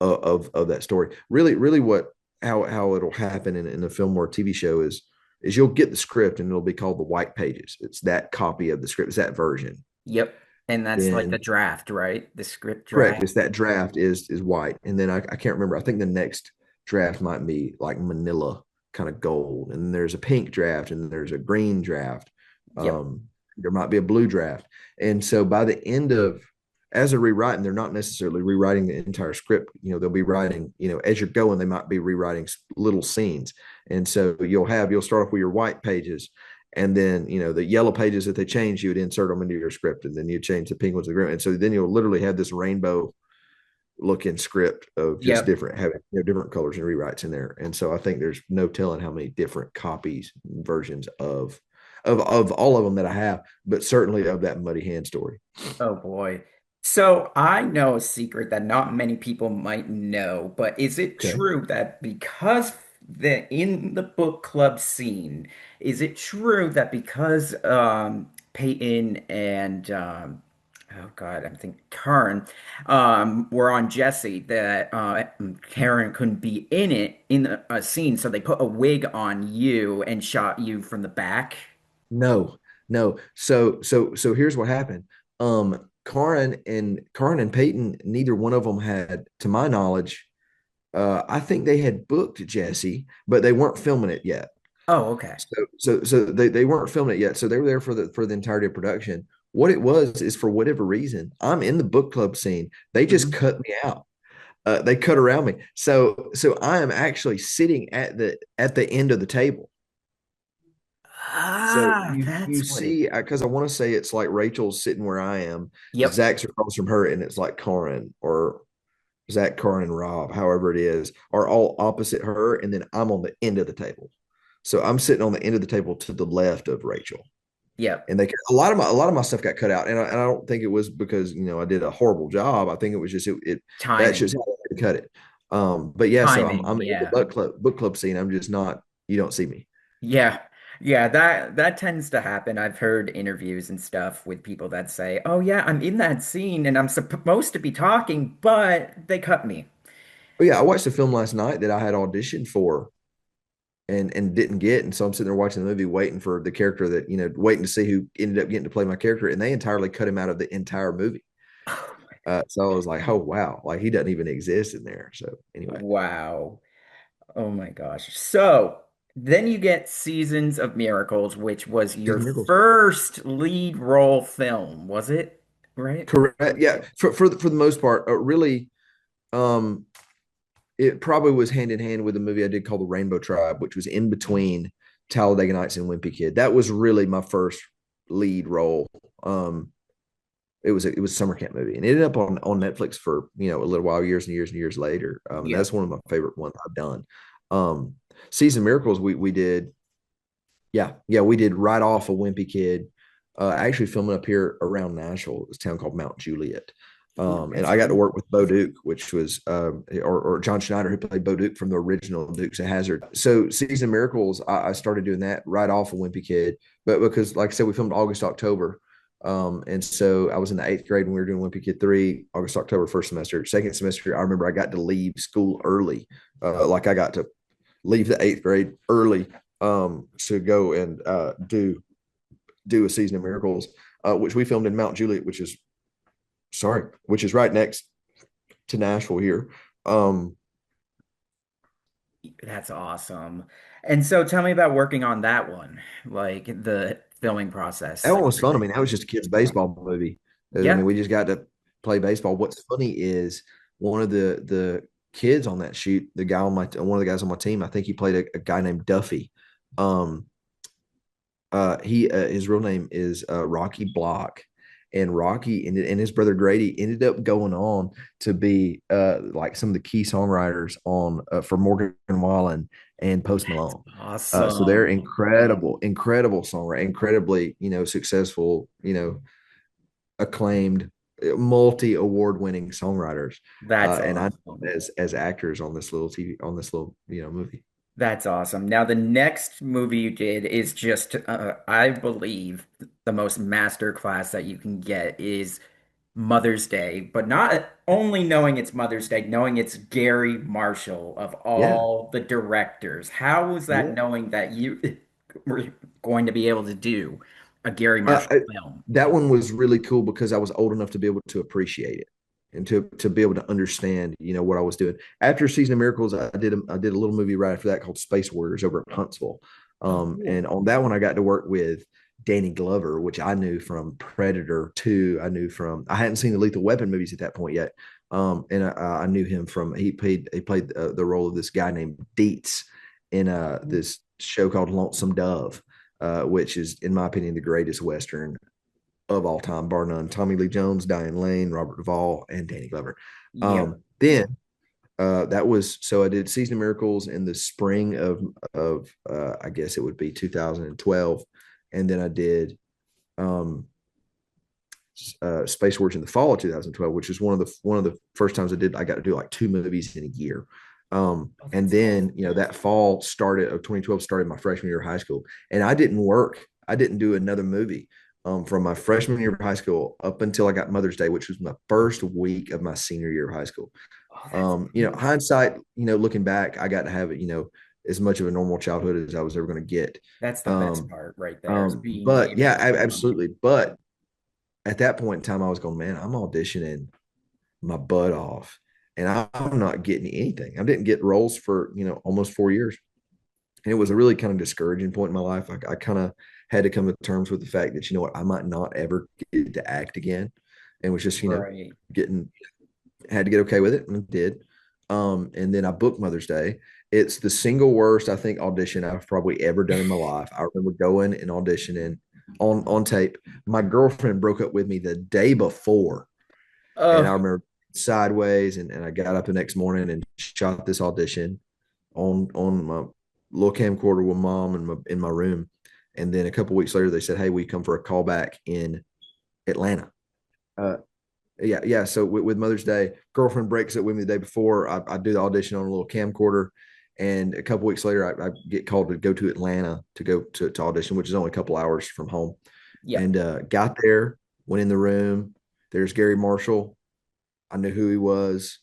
of that story. Really, really, what how it'll happen in a film or a TV show is you'll get the script and it'll be called the white pages. It's that copy of the script. It's that version. Yep. And that's like the Then draft, right? The script correct. draft. It's that draft is white, and then I can't remember. I think the next draft might be like Manila kind of gold, and there's a pink draft, and there's a green draft. Yep. There might be a blue draft, and so by the end of as they're rewriting, they're not necessarily rewriting the entire script. They'll be writing. As you're going, they might be rewriting little scenes, and so you'll start off with your white pages, and then the yellow pages that they change, you would insert them into your script, and then you change the pink ones to green, and so then you'll literally have this rainbow looking script of just Yep. different having different colors and rewrites in there. And so I think there's no telling how many different copies versions of all of them that I have, but certainly of that Muddy Hand story. Oh boy. So I know a secret that not many people might know, but is it Okay. true that because the in the book club scene, is it true that because Peyton and oh God, I'm thinking Karen were on Jesse that Karen couldn't be in it in a scene, so they put a wig on you and shot you from the back? No, no. So here's what happened. Karin and Peyton, neither one of them had, to my knowledge, I think they had booked Jesse, but they weren't filming it yet. Oh, okay. So they weren't filming it yet. So they were there for the entirety of production. What it was is, for whatever reason, I'm in the book club scene. They just Mhm. cut me out. They cut around me. So I am actually sitting at the end of the table. So Ah, you that's what it. see, because I want to say it's like Rachel's sitting where I am, Yep. Zach's across from her, and it's like Karin or Zach, Karin, and Rob, however it is, are all opposite her, and then I'm on the end of the table. So I'm sitting on the end of the table to the left of Rachel, Yep. and a lot of my stuff got cut out, and I don't think it was because I did a horrible job. I think it was just it that's just Timing. how I had to cut it. But yeah, so I'm Timing. I'm in the Yeah. book club scene. I'm just not. You don't see me. Yeah. Yeah, that tends to happen. I've heard interviews and stuff with people that say, "Oh yeah, I'm in that scene and I'm supposed to be talking, but they cut me." But yeah, I watched a film last night that I had auditioned for and didn't get, and so I'm sitting there watching the movie, waiting for the character that waiting to see who ended up getting to play my character, and they entirely cut him out of the entire movie. So I was like, oh wow, like he doesn't even exist in there. So anyway, Wow. Oh my gosh. So then you get Seasons of Miracles, which was your Season Miracles. first lead role film, was it? Right? Correct. Yeah, for the most part, really, um, it probably was hand in hand with a movie I did called The Rainbow Tribe, which was in between Talladega Nights and Wimpy Kid. That was really my first lead role. It was a summer camp movie, and it ended up on Netflix for a little while, years and years and years later. And Yep. that's one of my favorite ones I've done. Um, Season of Miracles, we did, yeah, we did right off of Wimpy Kid. Actually filming up here around Nashville, this town called Mount Juliet. Ooh, And that's I got to cool. work with Bo Duke, which was or John Schneider, who played Bo Duke from the original Dukes of Hazzard. So Season of Miracles, I started doing that right off of Wimpy Kid, but because like I said, we filmed August, October. And so I was in the 8th grade when we were doing Wimpy Kid 3, August, October, first semester. Second semester, I remember I got to leave school early. Like I got to leave the 8th grade early to go and do a season of miracles, which we filmed in Mount Juliet, which is right next to Nashville here. That's awesome. And so tell me about working on that one, like the filming That process one and was fun. I everything. mean, that was just a kid's baseball movie. I mean, Yeah. we just got to play baseball. What's funny is one of the kids on that shoot, one of the guys on my team, I think he played a guy named Duffy. Um, he his real name is Rocky Block, and and his brother Grady ended up going on to be like some of the key songwriters on for Morgan Wallen and Post That's Malone. So they're awesome. incredible songwriter, incredibly successful, acclaimed, multi award winning songwriters, That's and I awesome. as actors on this little TV on this little movie. That's awesome. Now, the next movie you did is just, I believe, the most master class that you can get is Mother's Day, but not only knowing it's Mother's Day, knowing it's Gary Marshall of Yeah, all the directors. How was that yeah. knowing that you were going to be able to do a Gary Uh, Marshall I, film? that one was really cool because I was old enough to be able to appreciate it and to be able to understand, what I was doing. After Season of Miracles, I did a little movie right after that called Space Warriors over at Huntsville, Oh, and cool. on that one I got to work with Danny Glover, which I knew from Predator 2. I hadn't seen the Lethal Weapon movies at that point yet, and I knew him from he played the role of this guy named Dietz in this show called Lonesome Dove, which is, in my opinion, the greatest Western of all time, bar none. Tommy Lee Jones, Diane Lane, Robert Duvall, and Danny Glover. Yeah. Then that was so I did Season of Miracles in the spring of I guess it would be 2012, and then I did um, Space Wars in the fall of 2012, which is one of the first times I got to do like 2 movies in a year. Oh, And that's then awesome. that fall started of 2012 started my freshman year of high school, and I didn't work. I didn't do another movie from my freshman year of high school up until I got Mother's Day, which was my first week of my senior year of high school. Oh, that's beautiful. Hindsight, looking back, I got to have it, as much of a normal childhood as I was ever going to get. That's the best Um, part right there is being but able yeah, to do them. absolutely. But at that point in time, I was going, man, I'm auditioning my butt off, and I'm not getting anything. I didn't get roles for almost 4 years, and it was a really kind of discouraging point in my life. I kind of had to come to terms with the fact that what, I might not ever get to act again, and was just Right. getting had to get okay with it, and did. And then I booked Mother's Day. It's the single worst, I think, audition I've probably ever done in my life. I remember going and auditioning on tape. My girlfriend broke up with me the day before, and I Oh, remember sideways, and I got up the next morning and shot this audition on my little camcorder with mom in my room. And then a couple weeks later, they said, "Hey, we come for a callback in Atlanta." Uh, yeah. So with Mother's Day, girlfriend breaks up with me the day before. I do the audition on a little camcorder, and a couple weeks later, I get called to go to Atlanta to go to audition, which is only a couple hours from home. yeah. And got there, went in the room. There's Gary Marshall. I knew who he was,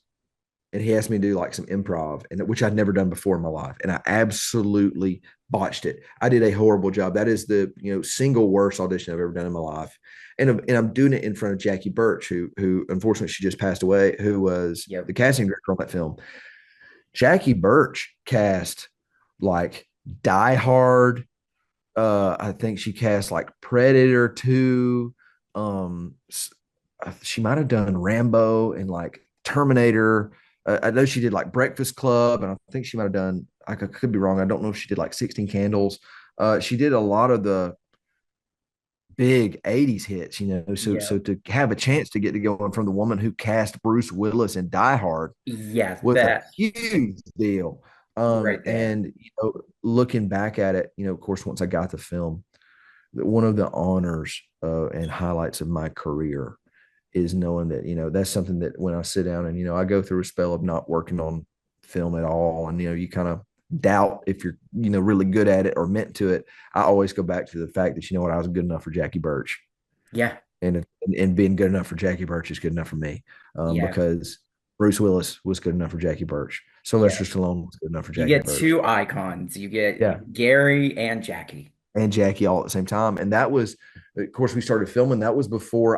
and he asked me to do like some improv, and which I'd never done before in my life, and I absolutely botched it. I did a horrible job. That is the single worst audition I've ever done in my life, and I'm doing it in front of Jackie Birch, who unfortunately she just passed away, who was Yep. the casting director on that film. Jackie Birch cast like Die Hard. I think she cast like Predator 2. Um, she might have done Rambo and like Terminator. I know she did like Breakfast Club, and I think she might have done. I could be wrong. I don't know if she did like 16 Candles. She did a lot of the big 80s hits, So Yep. to have a chance to get to go in from the woman who cast Bruce Willis in Die Hard Yeah, was a that huge deal. right there. And looking back at it, of course, once I got the film, one of the honors and highlights of my career is knowing that that's something that when I sit down and I go through a spell of not working on film at all, and you kind of doubt if you're really good at it or meant to it. I always go back to the fact that what, I was good enough for Jackie Birch. Yeah. and being good enough for Jackie Birch is good enough for me, Yeah. because Bruce Willis was good enough for Jackie Birch. Sylvester Yeah. Stallone was good enough for You Jackie get Birch. two icons. You Yeah, get Gary and Jackie. and Jackie all at the same time. And that was, of course, we started filming. That was before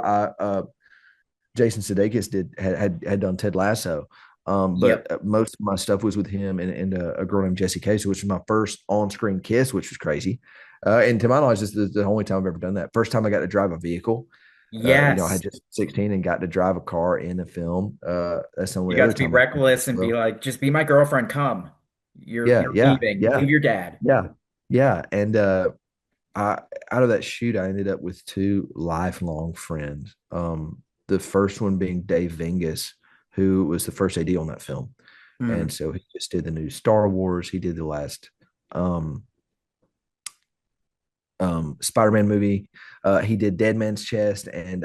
Jason Sudeikis had done Ted Lasso. But Yep. most of my stuff was with him and a girl named Jessie Casey, which was my first on-screen kiss, which was crazy. And to my knowledge, this is the only time I've ever done that. First time I got to drive a vehicle. I Yes. had just 16 and got to drive a car in a film. That's the You only got other to be time I've done that reckless as and be well. like, just be my girlfriend, come. Yeah, You're yeah, leaving. yeah, Leave your dad. yeah, yeah. And I out of that shoot, I ended up with two lifelong friends. The first one being Dave Vingus, who was the first AD on that film, Hmm. and so he just did the new Star Wars. He did the last um, Spider-Man movie. He did Dead Man's Chest and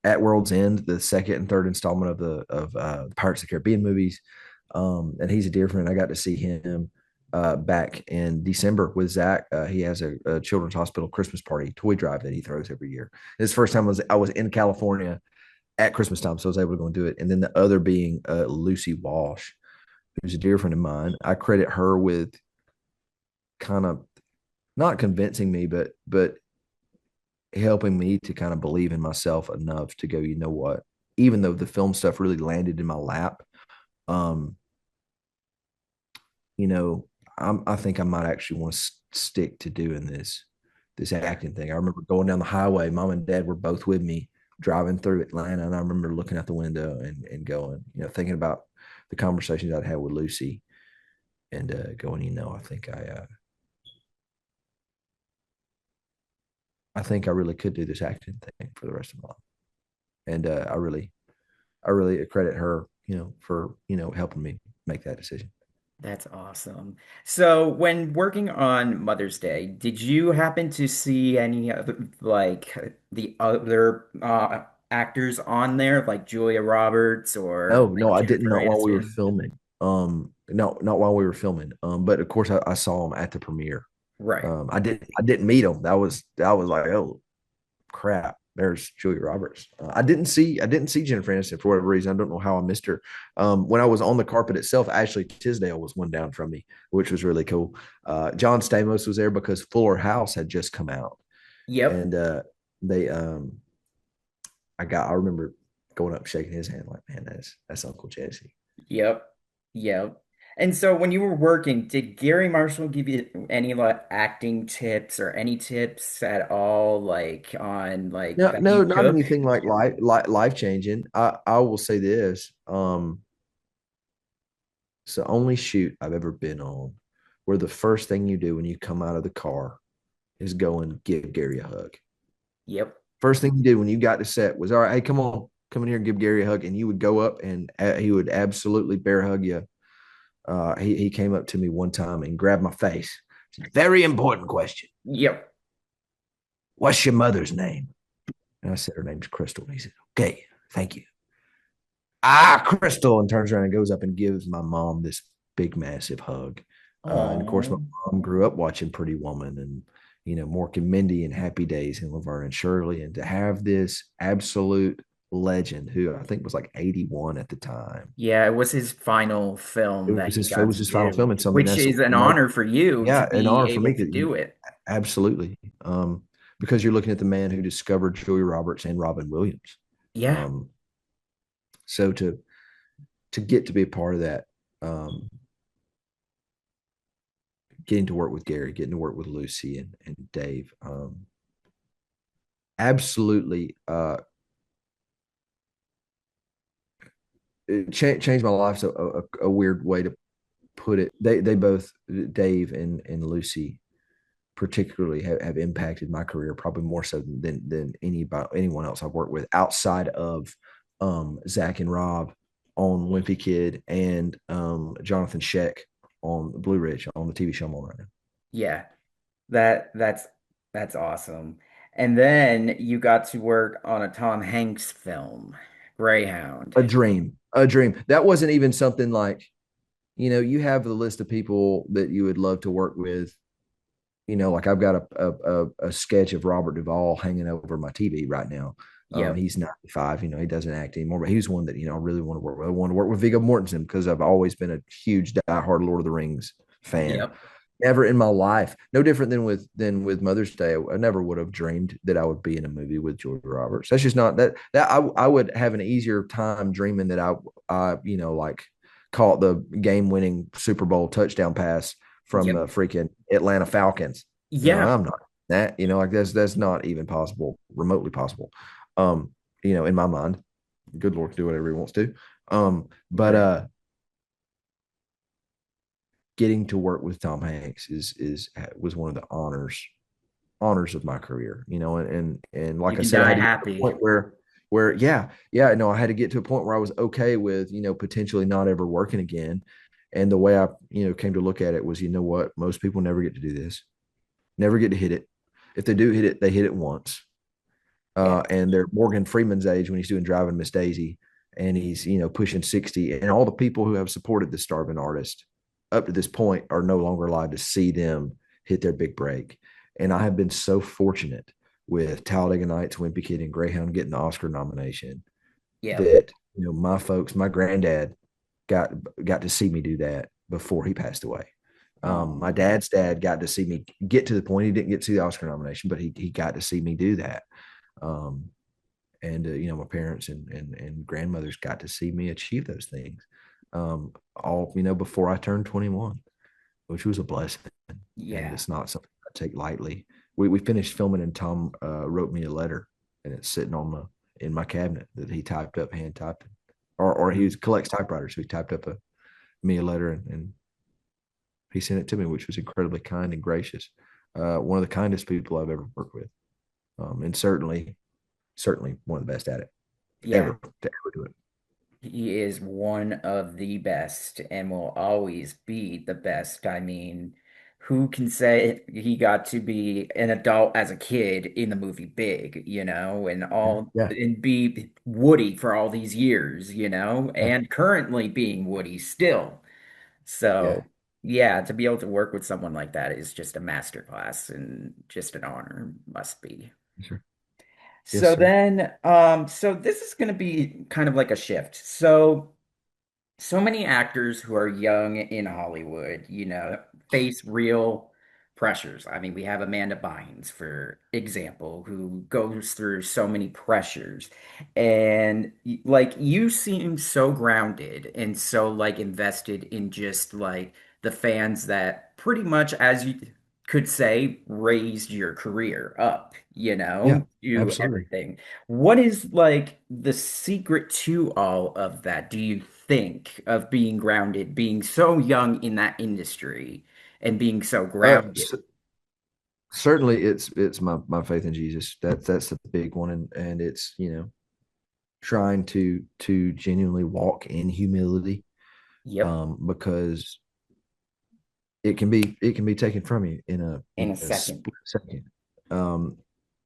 At World's End, the second and third installment of the Pirates of the Caribbean movies. And he's a dear friend. I got to see him back in December with Zach. He has a children's hospital Christmas party toy drive that he throws every year. This first time I was in California at Christmas time, so I was able to go and do it. And then the other being Lucy Walsh, who's a dear friend of mine. I credit her with kind of not convincing me, but helping me to kind of believe in myself enough to go, you know what? Even though the film stuff really landed in my lap, um, you know, I think I might actually want to stick to doing this acting thing. I remember going down the highway. Mom and Dad were both with me driving through Atlanta, and I remember looking out the window and going, thinking about the conversations I'd had with Lucy, and going, I think I really could do this acting thing for the rest of my life, and I really credit her, for helping me make that decision. That's awesome. So, when working on Mother's Day, did you happen to see any of the other actors on there, like Julia Roberts or No, like no, I didn't. Jennifer Not while we were Aniston? filming. No, not while we were filming. But of course, I saw him at the premiere. Right. I didn't meet him. That was like, oh crap, there's Julia Roberts. I didn't see Jennifer Aniston for whatever reason. I don't know how I missed her. When I was on the carpet itself, Ashley Tisdale was one down from me, which was really cool. John Stamos was there because Fuller House had just come out, Yep. and they I remember going up shaking his hand like, man, that's Uncle Jesse. Yep. Yep. And so when you were working, did Gary Marshall give you any like acting tips or any tips at all, like on like No, that no, you not took? anything like life changing. I will say this. It's the only shoot I've ever been on where the first thing you do when you come out of the car is go and give Gary a hug. Yep. First thing you did when you got to set was, all right, hey, come on, come in here and give Gary a hug. And you would go up and he would absolutely bear hug you. He came up to me one time and grabbed my face. Very important question. Yep. What's your mother's name? And I said, her name's Crystal. And he said, okay, thank you. Crystal, and turns around and goes up and gives my mom this big, massive hug. And of course, my Oh, mom grew up watching Pretty Woman and, Mork and Mindy and Happy Days and Laverne and Shirley. And to have this absolute legend who I think was like 81 at the time, yeah, it was his final it film that was he his, it got was to his final do, film. And so, I mean, which that's, is an honor for you to yeah, an be honor for able me. to do it. Absolutely. Because you're looking at the man who discovered Julia Roberts and Robin Williams. Yeah. Um, so to get to be a part of that, um, getting to work with Gary, getting to work with Lucy and Dave, absolutely, it changed my life. So a weird way to put it. They both, Dave and Lucy particularly, have impacted my career probably more so than anyone else I've worked with outside of Zach and Rob on Wimpy Kid and Jonathan Sheck on Blue Ridge on the TV show I'm on right now. Yeah. That that's awesome. And then you got to work on a Tom Hanks film, Greyhound. A dream, a dream. That wasn't even something like, you have the list of people that you would love to work with. like I've got a sketch of Robert Duvall hanging over my TV right now. Yep. He's 95, he doesn't act anymore, but he was one that, I really want to work with. I want to work with Viggo Mortensen because I've always been a huge diehard Lord of the Rings fan. Yep. Never in my life, no different than with Mother's Day. I never would have dreamed that I would be in a movie with Julia Roberts. That's just not that I would have an easier time dreaming that I like caught the game winning Super Bowl touchdown pass from Yep. the freaking Atlanta Falcons. Yeah. I'm not that, like that's not even possible, remotely possible. In my mind, good Lord can do whatever he wants to. But Right. getting to work with Tom Hanks was one of the honors of my career, and You like I can said, I die had to get to a happy. point where yeah, no, I had to get to a point where I was okay with, potentially not ever working again. And the way I, came to look at it was, you know what, most people never get to do this, never get to hit it. If they do hit it, they hit it once. Yeah. And they're Morgan Freeman's age when he's doing Driving Miss Daisy, and he's pushing 60, and all the people who have supported the starving artist up to this point are no longer allowed to see them hit their big break. And I have been so fortunate with Talladega Nights, Wimpy Kid, and Greyhound getting the Oscar nomination Yep. that my folks, my granddad got to see me do that before he passed away. My Oh, dad's dad got to see me get to the point. He didn't get to see the Oscar nomination, but he got to see me do that. Um, and my parents and grandmothers got to see me achieve those things, all before I turned 21, which was a blessing, and yeah. it's not something I take lightly. We finished filming, and Tom wrote me a letter, and it's sitting in my cabinet that he typed up, hand typed, or he collects typewriters, so he typed up me a letter, and he sent it to me, which was incredibly kind and gracious. One of the kindest people I've ever worked with, and certainly one of the best at it Yeah. ever to ever do it. He is one of the best and will always be the best. I mean, who can say he got to be an adult as a kid in the movie Big, and Yeah, all yeah, and be Woody for all these years, yeah, and currently being Woody still. yeah. So, yeah, to be able to work with someone like that is just a masterclass and just an honor, must be. Yes, sir. Yes, So sir. then, so this is going to be kind of like a shift. So many actors who are young in Hollywood, face real pressures. I mean, we have Amanda Bynes, for example, who goes through so many pressures. And like you seem so grounded and so like invested in just like the fans that pretty much, as you could say, raised your career up, Yeah, do absolutely. everything. What is like the secret to all of that, do you think, of being grounded, being so young in that industry and being so Uh, grounded? c- Certainly, it's my faith in Jesus. That's the big one, and it's trying to genuinely walk in humility, Yep, because it can be taken from you in a in a second. split second. Um,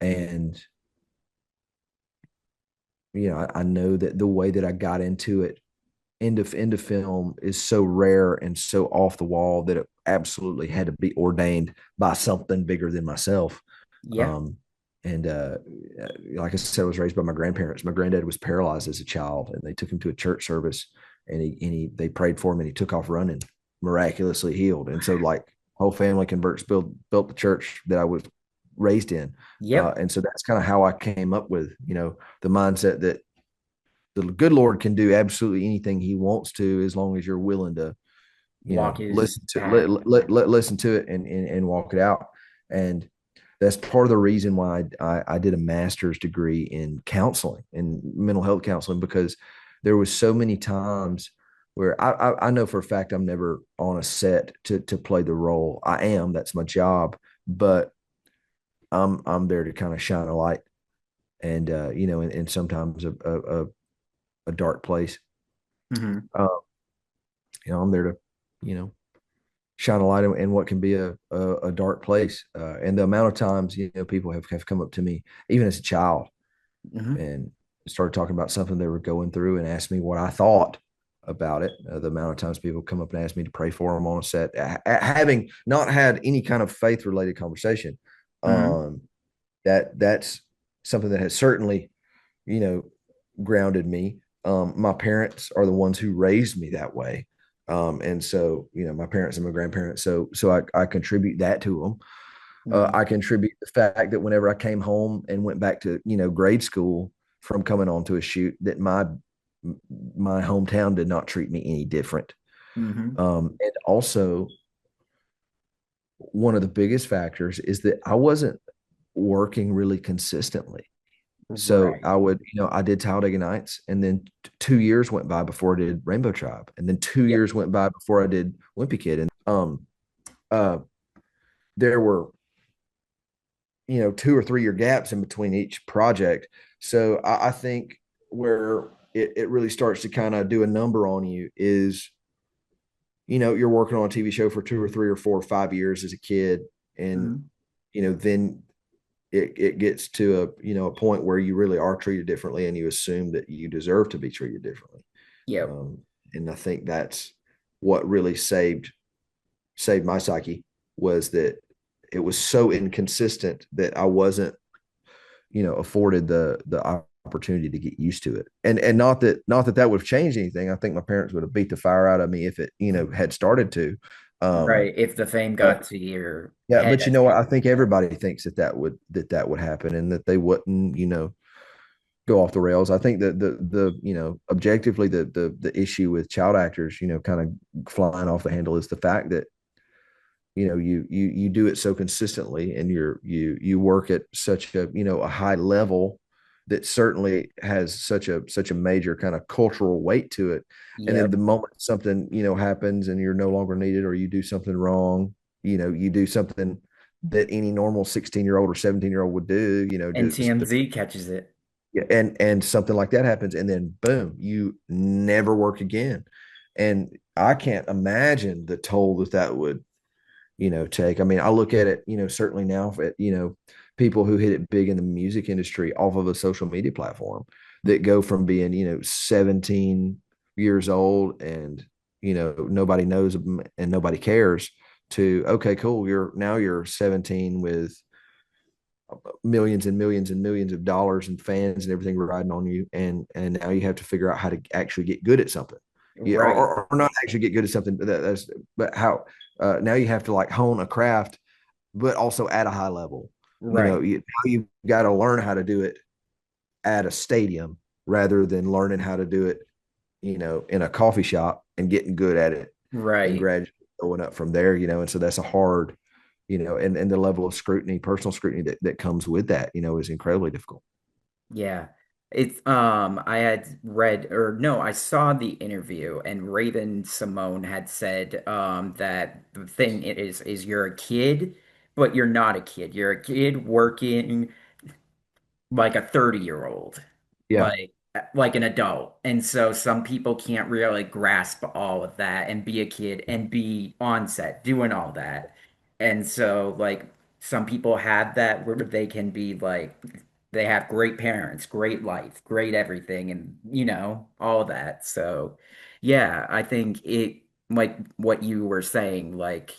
and I know that the way that I got into it, into film, is so rare and so off the wall that it absolutely had to be ordained by something bigger than myself. Yeah, Um, and like I said, I was raised by my grandparents. My granddad was paralyzed as a child, and they took him to a church service, and they prayed for him, and he took off running, miraculously healed. And so, like, whole family converts, built the church that I was raised in. yep. And so that's kind of how I came up with the mindset that the good Lord can do absolutely anything He wants to, as long as you're willing to Walk his listen to path. listen to it, and walk it out. And that's part of the reason why I did a master's degree in counseling, in mental health counseling, because there was so many times where I know for a fact I'm never on a set to play the role. I am, that's my job, but I'm there to kind of shine a light, and and sometimes a dark place. Hmm. uh, I'm there to you know shine a light in what can be a dark place. And the amount of times, people have come up to me, even as a child, Hmm. and started talking about something they were going through, and asked me what I thought about it. The amount of times people come up and ask me to pray for them on a set, having not had any kind of faith related conversation. Mhm. That's something that has certainly, you know, grounded me. My parents are the ones who raised me that way. And so, my parents and my grandparents, so I contribute that to them. Mhm. I contribute the fact that whenever I came home and went back to, grade school from coming on to a shoot, that my hometown did not treat me any different. Mhm. And also, one of the biggest factors is that I wasn't working really consistently. So Right. I would, I did Talladega Nights, and then 2 years went by before I did Rainbow Tribe, and then two Yep. years went by before I did Wimpy Kid, and uh, there were 2 or 3 year gaps in between each project. So I think where it really starts to kind of do a number on you is, you're working on a TV show for 2 or 3 or 4 or 5 years as a kid, and Mhm. then it gets to a point where you really are treated differently, and you assume that you deserve to be treated differently. Yep. um, and I think that's what really saved my psyche, was that it was so inconsistent that I wasn't afforded the opportunity to get used to it. And not that would have changed anything. I think my parents would have beat the fire out of me if it had started to. um Right. If the fame got but to your yeah, head but as what, you I think everybody thinks that would happen, and that they wouldn't go off the rails. I think that the objectively, the issue with child actors kind of flying off the handle is the fact that you do it so consistently, and you work at such a high level that certainly has such a major kind of cultural weight to it. And then Yep. the moment something happens and you're no longer needed, or you do something wrong, you do something that any normal 16-year-old or 17-year-old would do, And just TMZ catches it. yeah, and something like that happens, and then boom, you never work again. And I can't imagine the toll that would take. I mean, I look at it, certainly now at, people who hit it big in the music industry off of a social media platform, that go from being, 17 years old, and, nobody knows them and nobody cares, to, okay, cool. You're 17 with millions and millions and millions of dollars and fans and everything riding on you. And now you have to figure out how to actually get good at something. Yeah, Right. or not actually get good at something. But how, now you have to like hone a craft, but also at a high level. Right. You got to learn how to do it at a stadium, rather than learning how to do it, in a coffee shop and getting good at it, and Right. gradually going up from there. And so that's a hard, and the level of scrutiny, personal scrutiny, that comes with that, is incredibly difficult. Yeah. It's I had read, or no, I saw the interview, and Raven Simone had said that the thing is you're a kid, but you're not a kid. You're a kid working like a 30-year-old, Yeah. like an adult. And so some people can't really grasp all of that and be a kid and be on set doing all that. And so like some people have that where they can be like they have great parents, great life, great everything, and all that. So yeah, I think it like what you were saying, like,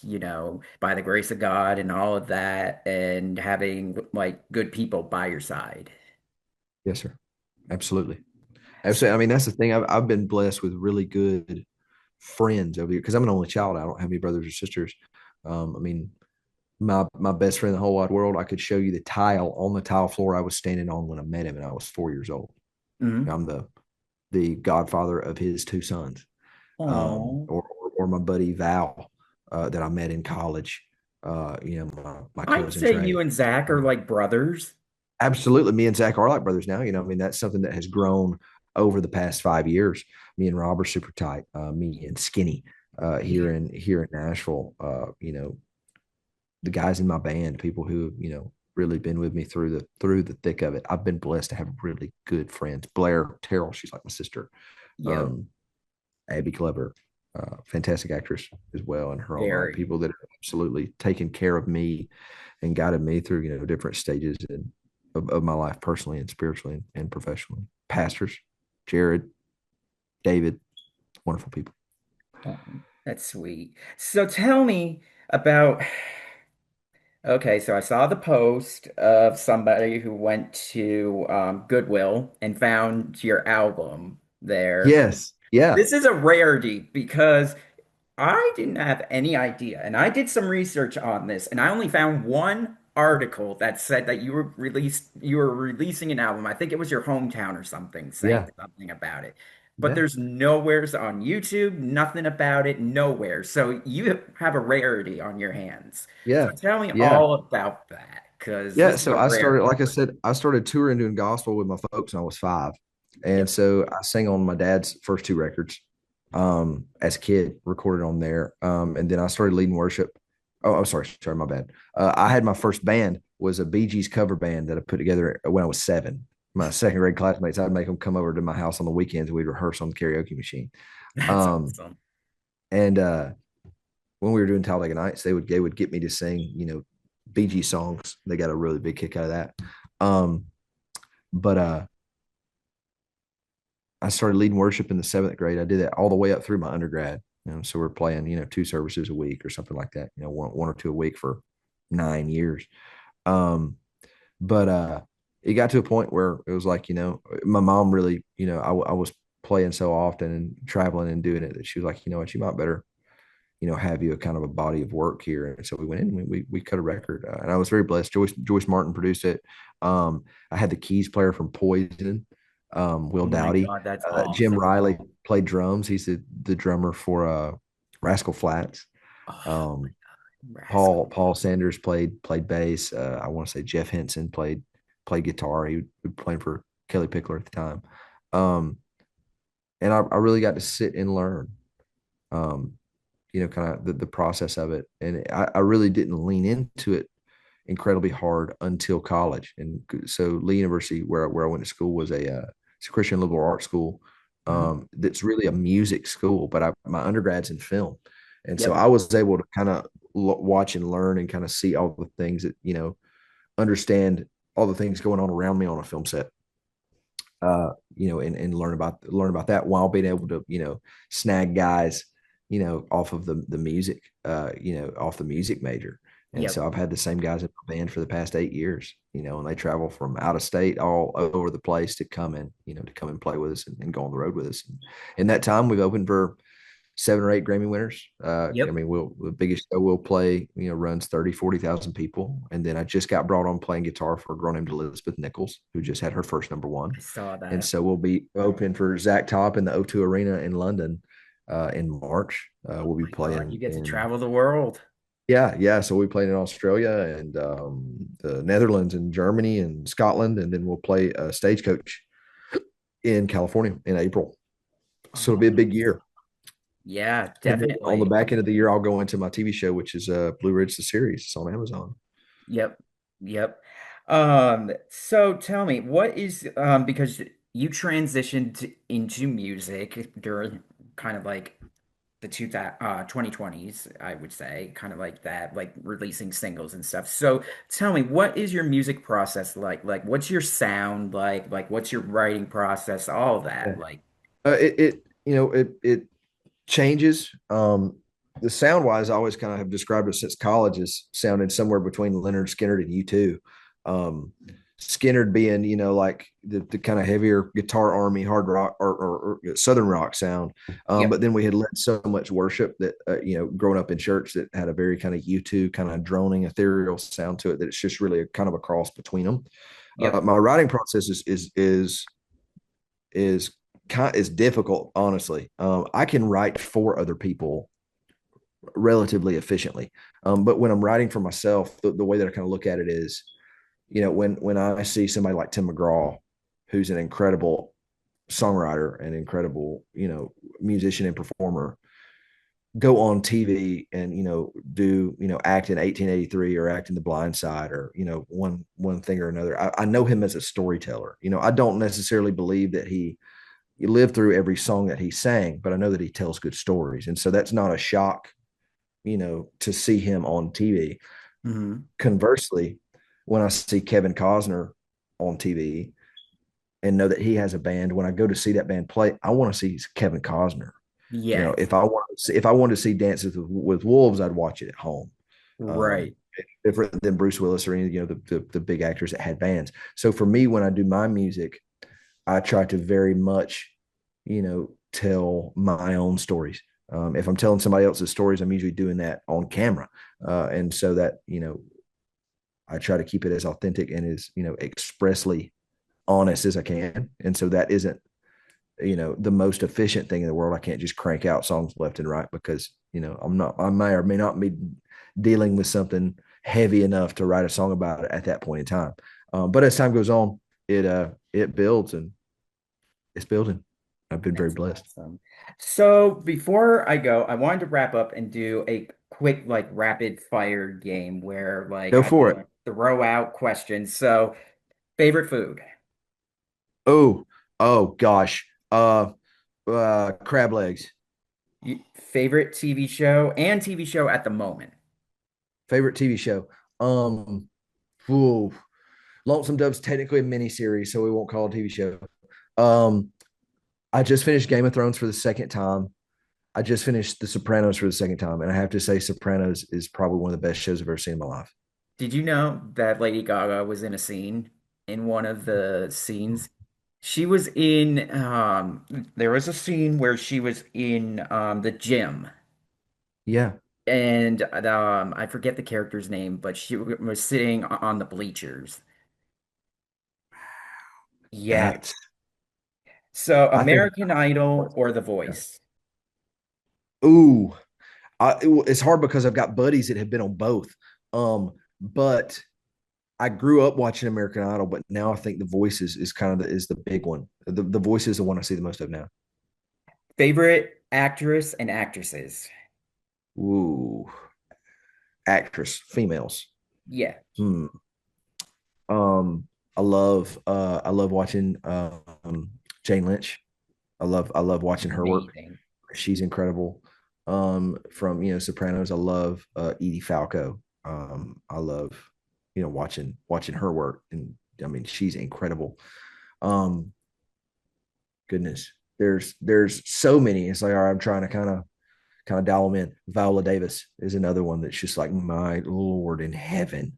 by the grace of God and all of that, and having like good people by your side. Yes, sir. Absolutely. Absolutely. I mean, that's the thing. I've been blessed with really good friends over here, because I'm an only child. I don't have any brothers or sisters. I mean, my best friend in the whole wide world, I could show you the tile on the tile floor I was standing on when I met him, and I was 4 years old. Mhm. I'm the godfather of his two sons. Oh, Or my buddy Val, that I met in college. My I'd cousin say you Trey. and Zach are like brothers. Absolutely, me and Zach are like brothers now. I mean, that's something that has grown over the past 5 years. Me and Rob are super tight. Me and Skinny, Yeah. here in Nashville. The guys in my band, people who really been with me through the thick of it. I've been blessed to have really good friends. Blair Terrell, she's like my sister. Yep. Um, Abby Clever, fantastic actress as well in her own right. Very. People that have absolutely taken care of me and guided me through different stages of my life, personally and spiritually and professionally. Pastors, Jared, David, wonderful people. Oh, that's sweet. So tell me about, okay, so I saw the post of somebody who went to Goodwill and found your album there. Yes. Yeah. This is a rarity because I didn't have any idea. And I did some research on this, and I only found one article that said that you were releasing an album. I think it was your hometown or something saying Yeah. something about it. But Yeah. there's nowheres on YouTube, nothing about it, nowhere. So you have a rarity on your hands. So Yeah. tell me Yeah. all about that, because Yeah. this is So a I started, rarity. like I said, I started touring doing gospel with my folks when I was 5. And Yep. so I sang on my dad's first 2 records as a kid, recorded on there. And then I started leading worship. Oh, I'm sorry, my bad. I had my first band was a Bee Gees cover band that I put together when I was 7. My second grade classmates, I'd make them come over to my house on the weekends. And we'd rehearse on the karaoke machine. That's Um, awesome. and when we were doing Talladega Nights, they would get me to sing, Bee Gees songs. They got a really big kick out of that. Um, but I started leading worship in the 7th grade. I did that all the way up through my undergrad. So we're playing, 2 services a week or something like that. One or two a week for 9 years. Um, but it got to a point where it was like, my mom really, I was playing so often and traveling and doing it that she was like, you know what, you might better, have you a kind of a body of work here. And so we went in and we cut a record, and I was very blessed. Joyce Martin produced it. I had the keys player from Poison, Will Oh my Dowdy. God, that's Jim awesome. Riley played drums. He's the drummer for Rascal Flatts. Oh Um, my God, Paul Sanders played bass. I want to say Jeff Henson played guitar. He was playing for Kelly Pickler at the time. Um, and I really got to sit and learn. Um, kind of the process of it. And I really didn't lean into it incredibly hard until college. And so Lee University, where I went to school, was it's a Christian liberal arts school. Mhm. That's really a music school, but my undergrad's in film. And so Yep. I was able to kind of watch and learn and kind of see all the things that, understand all the things going on around me on a film set. And learn about that while being able to, snag guys, off of the music, off the music major. And Yep. so I've had the same guys in my band for the past 8 years, and they travel from out of state all over the place to come in, to come and play with us and go on the road with us. And in that time, we've opened for 7 or 8 Grammy winners. I Yep. mean, the biggest show we'll play, runs 30,000-40,000 people. And then I just got brought on playing guitar for a girl named Elizabeth Nichols, who just had her first #1. I saw And that. so we'll be open for Zach Top in the O2 Arena in London in March. Oh We'll be my God, you playing get to in, travel the world. yeah, yeah. So we played in Australia and the Netherlands and Germany and Scotland. And then we'll play Stagecoach in California in April. So it'll Oh, be a big year. yeah, And then on the definitely. back end of the year, I'll go into my TV show, which is Blue Ridge, the series. It's on Amazon. Yep. Yep. So tell me, what is because you transitioned into music during kind of like the 2020s, I would say, kind of like that, like releasing singles and stuff. So tell me, what is your music process like? Like, what's your sound like? Like, what's your writing process? All of Yeah. that. Like, It changes. The sound wise, I always kind of have described it since college as sounding somewhere between Leonard Skinner and U2. Um, Skinner being, like the kind of heavier guitar army, hard rock or southern rock sound. yep, But then we had led so much worship that, growing up in church that had a very kind of U2 kind of droning ethereal sound to it, that it's just really a kind of a cross between them. yep, My writing process is difficult, honestly. I can write for other people relatively efficiently. But when I'm writing for myself, the way that I kind of look at it is, when I see somebody like Tim McGraw, who's an incredible songwriter and incredible, musician and performer, go on TV and, do, act in 1883 or act in The Blind Side or, one thing or another. I know him as a storyteller. I don't necessarily believe that he lived through every song that he sang, but I know that he tells good stories. And so that's not a shock, to see him on TV. hmm Conversely, when I see Kevin Costner on TV and know that he has a band, when I go to see that band play, I want to see Kevin Costner. Yes. If I wanted to see Dances with Wolves, I'd watch it at home. Um, Right. Different than Bruce Willis or any, the big actors that had bands. So for me, when I do my music, I try to very much, tell my own stories. If I'm telling somebody else's stories, I'm usually doing that on camera. And so that, I try to keep it as authentic and as, expressly honest as I can. And so that isn't, the most efficient thing in the world. I can't just crank out songs left and right because, I may or may not be dealing with something heavy enough to write a song about it at that point in time. But as time goes on, it builds and it's building. I've been very That's blessed. awesome. So before I go, I wanted to wrap up and do a quick like rapid fire game where like Go I for it. can throw out questions. So favorite food, Oh, oh gosh. Crab legs. Favorite TV show and TV show at the moment. Favorite TV show. Um, whoa. Lonesome Dove's technically a mini series, so we won't call it a TV show. Um, I just finished Game of Thrones for the second time. I just finished The Sopranos for the second time, and I have to say, Sopranos is probably one of the best shows I've ever seen in my life. Did you know that Lady Gaga was in a scene in one of the scenes? She was in there was a scene where she was in the gym Yeah, and I forget the character's name, but she was sitting on the bleachers. Yeah. that's. So I think. American Idol or The Voice? Ooh, it's hard because I've got buddies that have been on both. But I grew up watching American Idol, but now I think The Voice is kind of is the big one. The Voice is the one I see the most of now. Favorite actress and actresses? Ooh, actress, females. Yeah, Hmm. I love watching Jane Lynch. I love watching her work. amazing. She's incredible. From Sopranos, I love Edie Falco. I love watching her work, and I mean she's incredible. Um, Goodness, there's so many. It's like all right, I'm trying to kind of dial them in. Viola Davis is another one that's just like my Lord in heaven.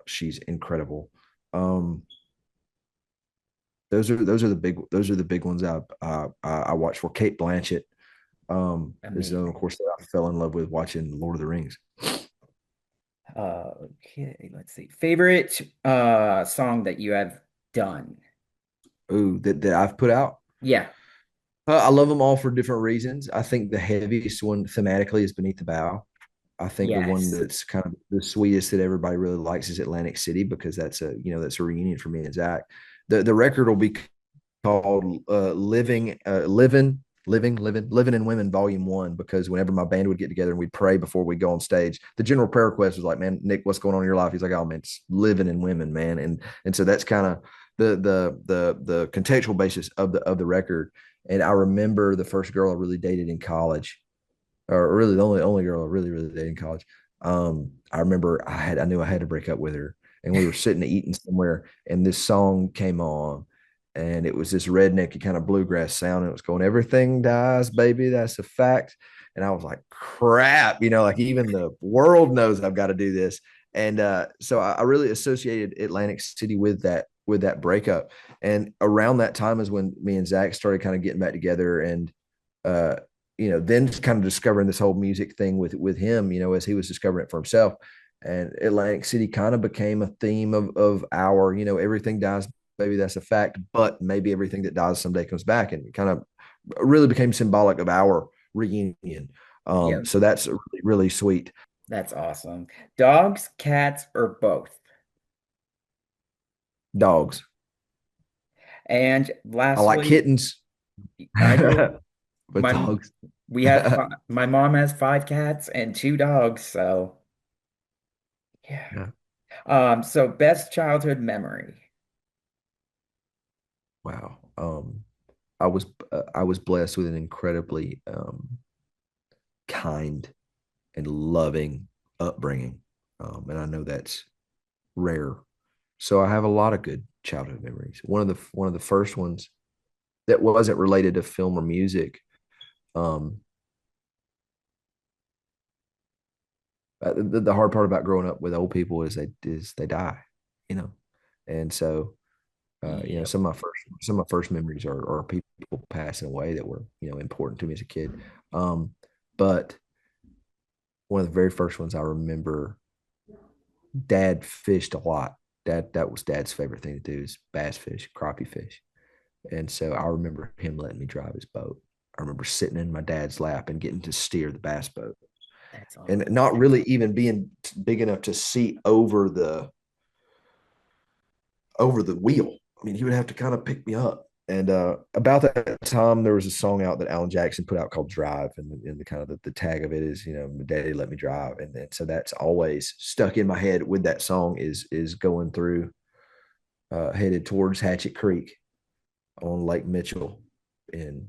She's incredible. Um, those are the big ones I watch for. Kate Blanchett is of Amazing. course that I fell in love with watching Lord of the Rings. Okay, let's see. Favorite song that you have done? Ooh, that I've put out. Yeah. I love them all for different reasons. I think the heaviest one thematically is Beneath the Bow. I think the one Yes. that's kind of the sweetest that everybody really likes is Atlantic City because that's a reunion for me and Zach. The record will be called Living and Women Volume One because whenever my band would get together and we'd pray before we go on stage, the general prayer request was like, "Man, Nick, what's going on in your life?" He's like, "Oh man, it's living in women, man," and so that's kind of the contextual basis of the record. And I remember the first girl I really dated in college, or really the only girl I really dated in college. I remember I knew I had to break up with her, and we were sitting eating somewhere, and this song came on, and it was this rednecky kind of bluegrass sound, and it was going, "Everything dies, baby, that's a fact." And I was like, "Crap," like even the world knows I've got to do this. And so I really associated Atlantic City with that breakup. And around that time is when me and Zach started kind of getting back together and uh then kind of discovering this whole music thing with him, as he was discovering it for himself. And Atlantic City kind of became a theme of our, everything dies, baby, that's a fact, but maybe everything that dies someday comes back, and kind of really became symbolic of our reunion. Yeah, So that's really, really sweet. that's awesome. Dogs, cats, or both? Dogs. And I like lastly, kittens, I know but my dogs. we have my mom has 5 cats and 2 dogs, so yeah. Yeah. So best childhood memory. Wow. I was blessed with an incredibly kind and loving upbringing, and I know that's rare. So I have a lot of good childhood memories. One of the first ones that wasn't related to film or music Um, the hard part about growing up with old people is they die, you know, and so Yep. some of my first memories are people passing away that were important to me as a kid. But one of the very first ones I remember, Dad fished a lot. That was Dad's favorite thing to do is bass fish, crappie fish. And so I remember him letting me drive his boat. I remember sitting in my dad's lap and getting to steer the bass boat That's and awesome. not really even being big enough to see over the wheel. I mean, he would have to kind of pick me up. And about that time, there was a song out that Alan Jackson put out called "Drive," and the kind of the tag of it is, "Daddy let me drive," and then so that's always stuck in my head with that song is going through, headed towards Hatchet Creek on Lake Mitchell, in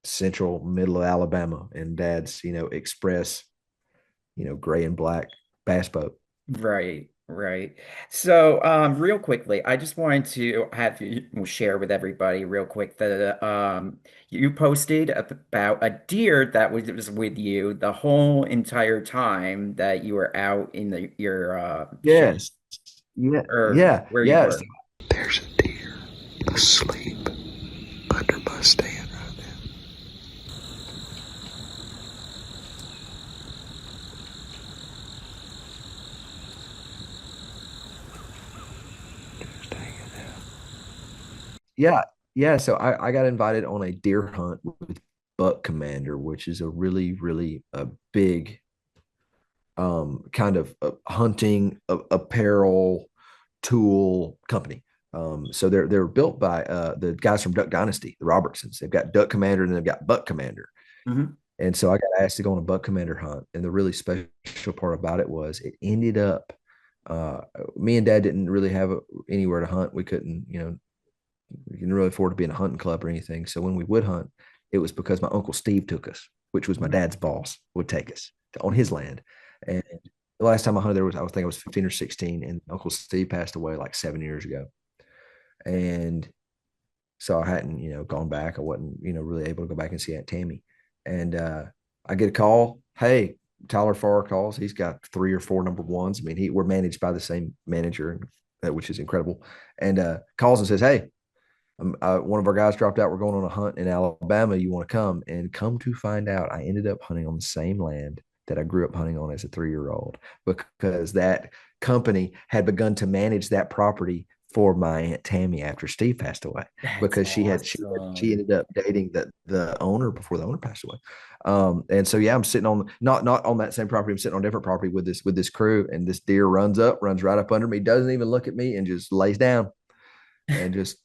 central middle of Alabama, and Dad's express, gray and black bass boat. Right, right. So, real quickly, I just wanted to have you share with everybody real quick that you posted about a deer that was with you the whole entire time that you were out in your chase Yes, yeah, or yeah, where you yes. were. There's a deer asleep under my stand right now. Just hanging out. Yeah, yeah. So I got invited on a deer hunt with Buck Commander, which is a really, really a big kind of hunting apparel tool company. So they're built by the guys from Duck Dynasty, the Robertsons. They've got Duck Commander and they've got Buck Commander. Hmm. And so I got asked to go on a Buck Commander hunt. And the really special part about it was it ended up, uh, me and Dad didn't really have anywhere to hunt. We couldn't really afford to be in a hunting club or anything. So when we would hunt, it was because my Uncle Steve took us, which was my dad's boss, would take us on his land. And the last time I hunted there was, I was thinking I was 15 or 16, and Uncle Steve passed away like 7 years ago. And so I hadn't, gone back. I wasn't, really able to go back and see Aunt Tammy. And I get a call. Hey, Tyler Farr calls. He's got 3 or 4 number ones. I mean, we're managed by the same manager, which is incredible. And calls and says, "Hey, one of our guys dropped out. We're going on a hunt in Alabama. You want to come?" And come to find out, I ended up hunting on the same land that I grew up hunting on as a 3-year-old, because that company had begun to manage that property for my Aunt Tammy after Steve passed away, That's because she awesome. ended up dating the owner before the owner passed away. And so yeah, I'm sitting on not on that same property. I'm sitting on a different property with this crew, and this deer runs right up under me, doesn't even look at me, and just lays down and just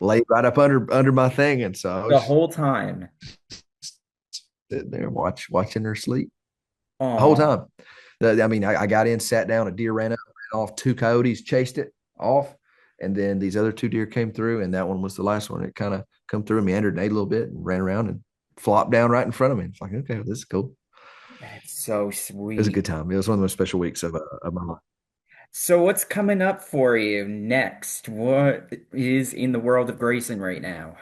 laid right up under my thing. And so I The was whole time. sitting there watching her sleep the whole Oh, time. I mean, I got in, sat down, a deer ran off, 2 coyotes chased it off, and then these other 2 deer came through, and that one was the last one. It kind of come through, meandered and ate a little bit, and ran around and flopped down right in front of me. It's like, okay, well, this is cool. that's so It was a sweet. good time. It was one of the most special weeks of my life. So what's coming up for you next? What is in the world of Grayson right now?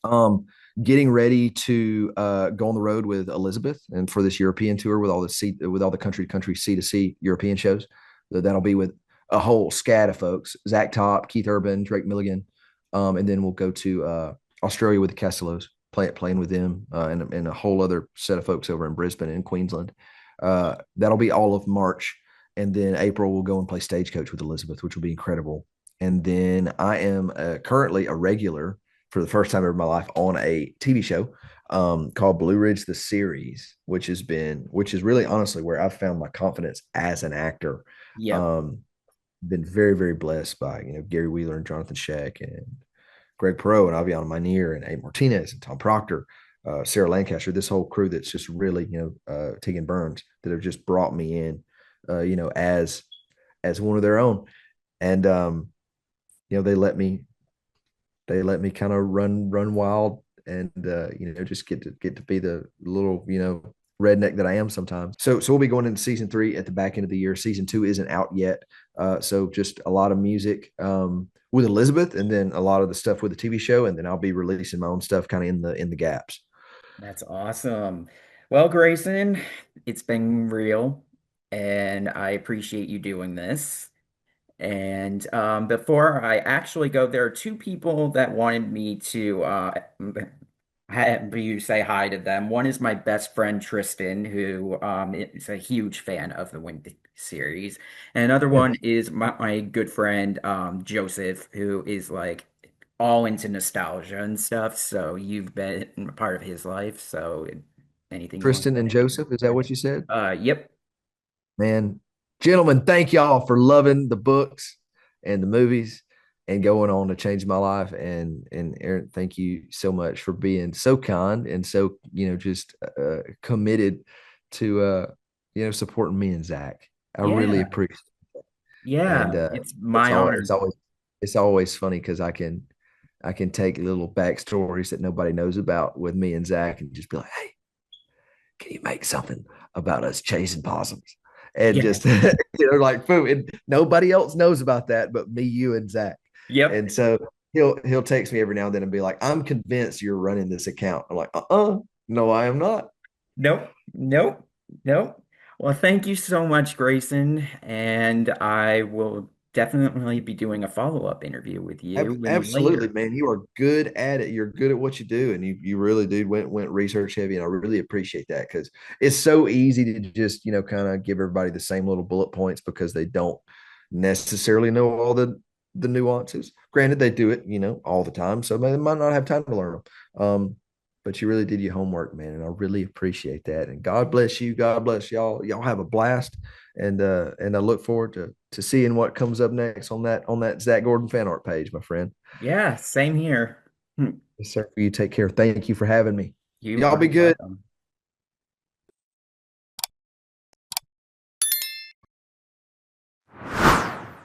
Um, Getting ready to go on the road with Elizabeth and for this European tour with all the country to country C to C European shows. That'll be with a whole scat of folks: Zach Top, Keith Urban, Drake Milligan, and then we'll go to Australia with the Castellos, playing with them, and a whole other set of folks over in Brisbane and Queensland. That'll be all of March, and then April we'll go and play Stagecoach with Elizabeth, which will be incredible. And then I am currently a regular for the first time ever in my life on a TV show called Blue Ridge the Series, which is really honestly where I've found my confidence as an actor. Yep. Um, been very, very blessed by Gary Wheeler and Jonathan Sheck and Greg Perot and Aviana Minear and Abe Martinez and Tom Proctor, Sarah Lancaster, this whole crew that's just really, Tegan Burns, that have just brought me in, as one of their own. And they let me kind of run wild and just get to be the little redneck that I am sometimes. So we'll be going into season 3 at the back end of the year. Season 2 isn't out yet. So just a lot of music with Elizabeth, and then a lot of the stuff with the TV show, and then I'll be releasing my own stuff kind of in the gaps. That's awesome. Well, Grayson, it's been real, and I appreciate you doing this. And before I actually go, there are two people that wanted me to have you say hi to them. One is my best friend Tristan, who is a huge fan of the Wimpy series. And another Yeah. one is my good friend Joseph, who is like all into nostalgia and stuff. So you've been a part of his life. So anything you want Tristan to and say? Joseph, is that what you said? Yep. Man, gentlemen, thank y'all for loving the books and the movies and going on to change my life. And Aaron, thank you so much for being so kind and so, just committed to supporting me and Zach. I really Yeah. appreciate it. Yeah. And It's it's my all honor. it's always funny because I can take little backstories that nobody knows about with me and Zach and just be like, hey, can you make something about us chasing possums? And Yeah. just like food, and nobody else knows about that but me, you, and Zach. Yep. And so he'll text me every now and then and be like, I'm convinced you're running this account. I'm like, no, I am not. Nope. Nope. Nope. Well, thank you so much, Grayson. And I will definitely be doing a follow-up interview with you when Absolutely, later. man. You are good at it. You're good at what you do, and you really do went research heavy, and I really appreciate that because it's so easy to just kind of give everybody the same little bullet points because they don't necessarily know all the nuances. Granted, they do it all the time, so they might not have time to learn them. But you really did your homework, man, and I really appreciate that. And God bless you. God bless y'all. Y'all have a blast, and I look forward to seeing what comes up next on that Zach Gordon fan art page, my friend. Yeah, same here. Yes, sir. You take care. Thank you for having me. You Y'all are be good. welcome.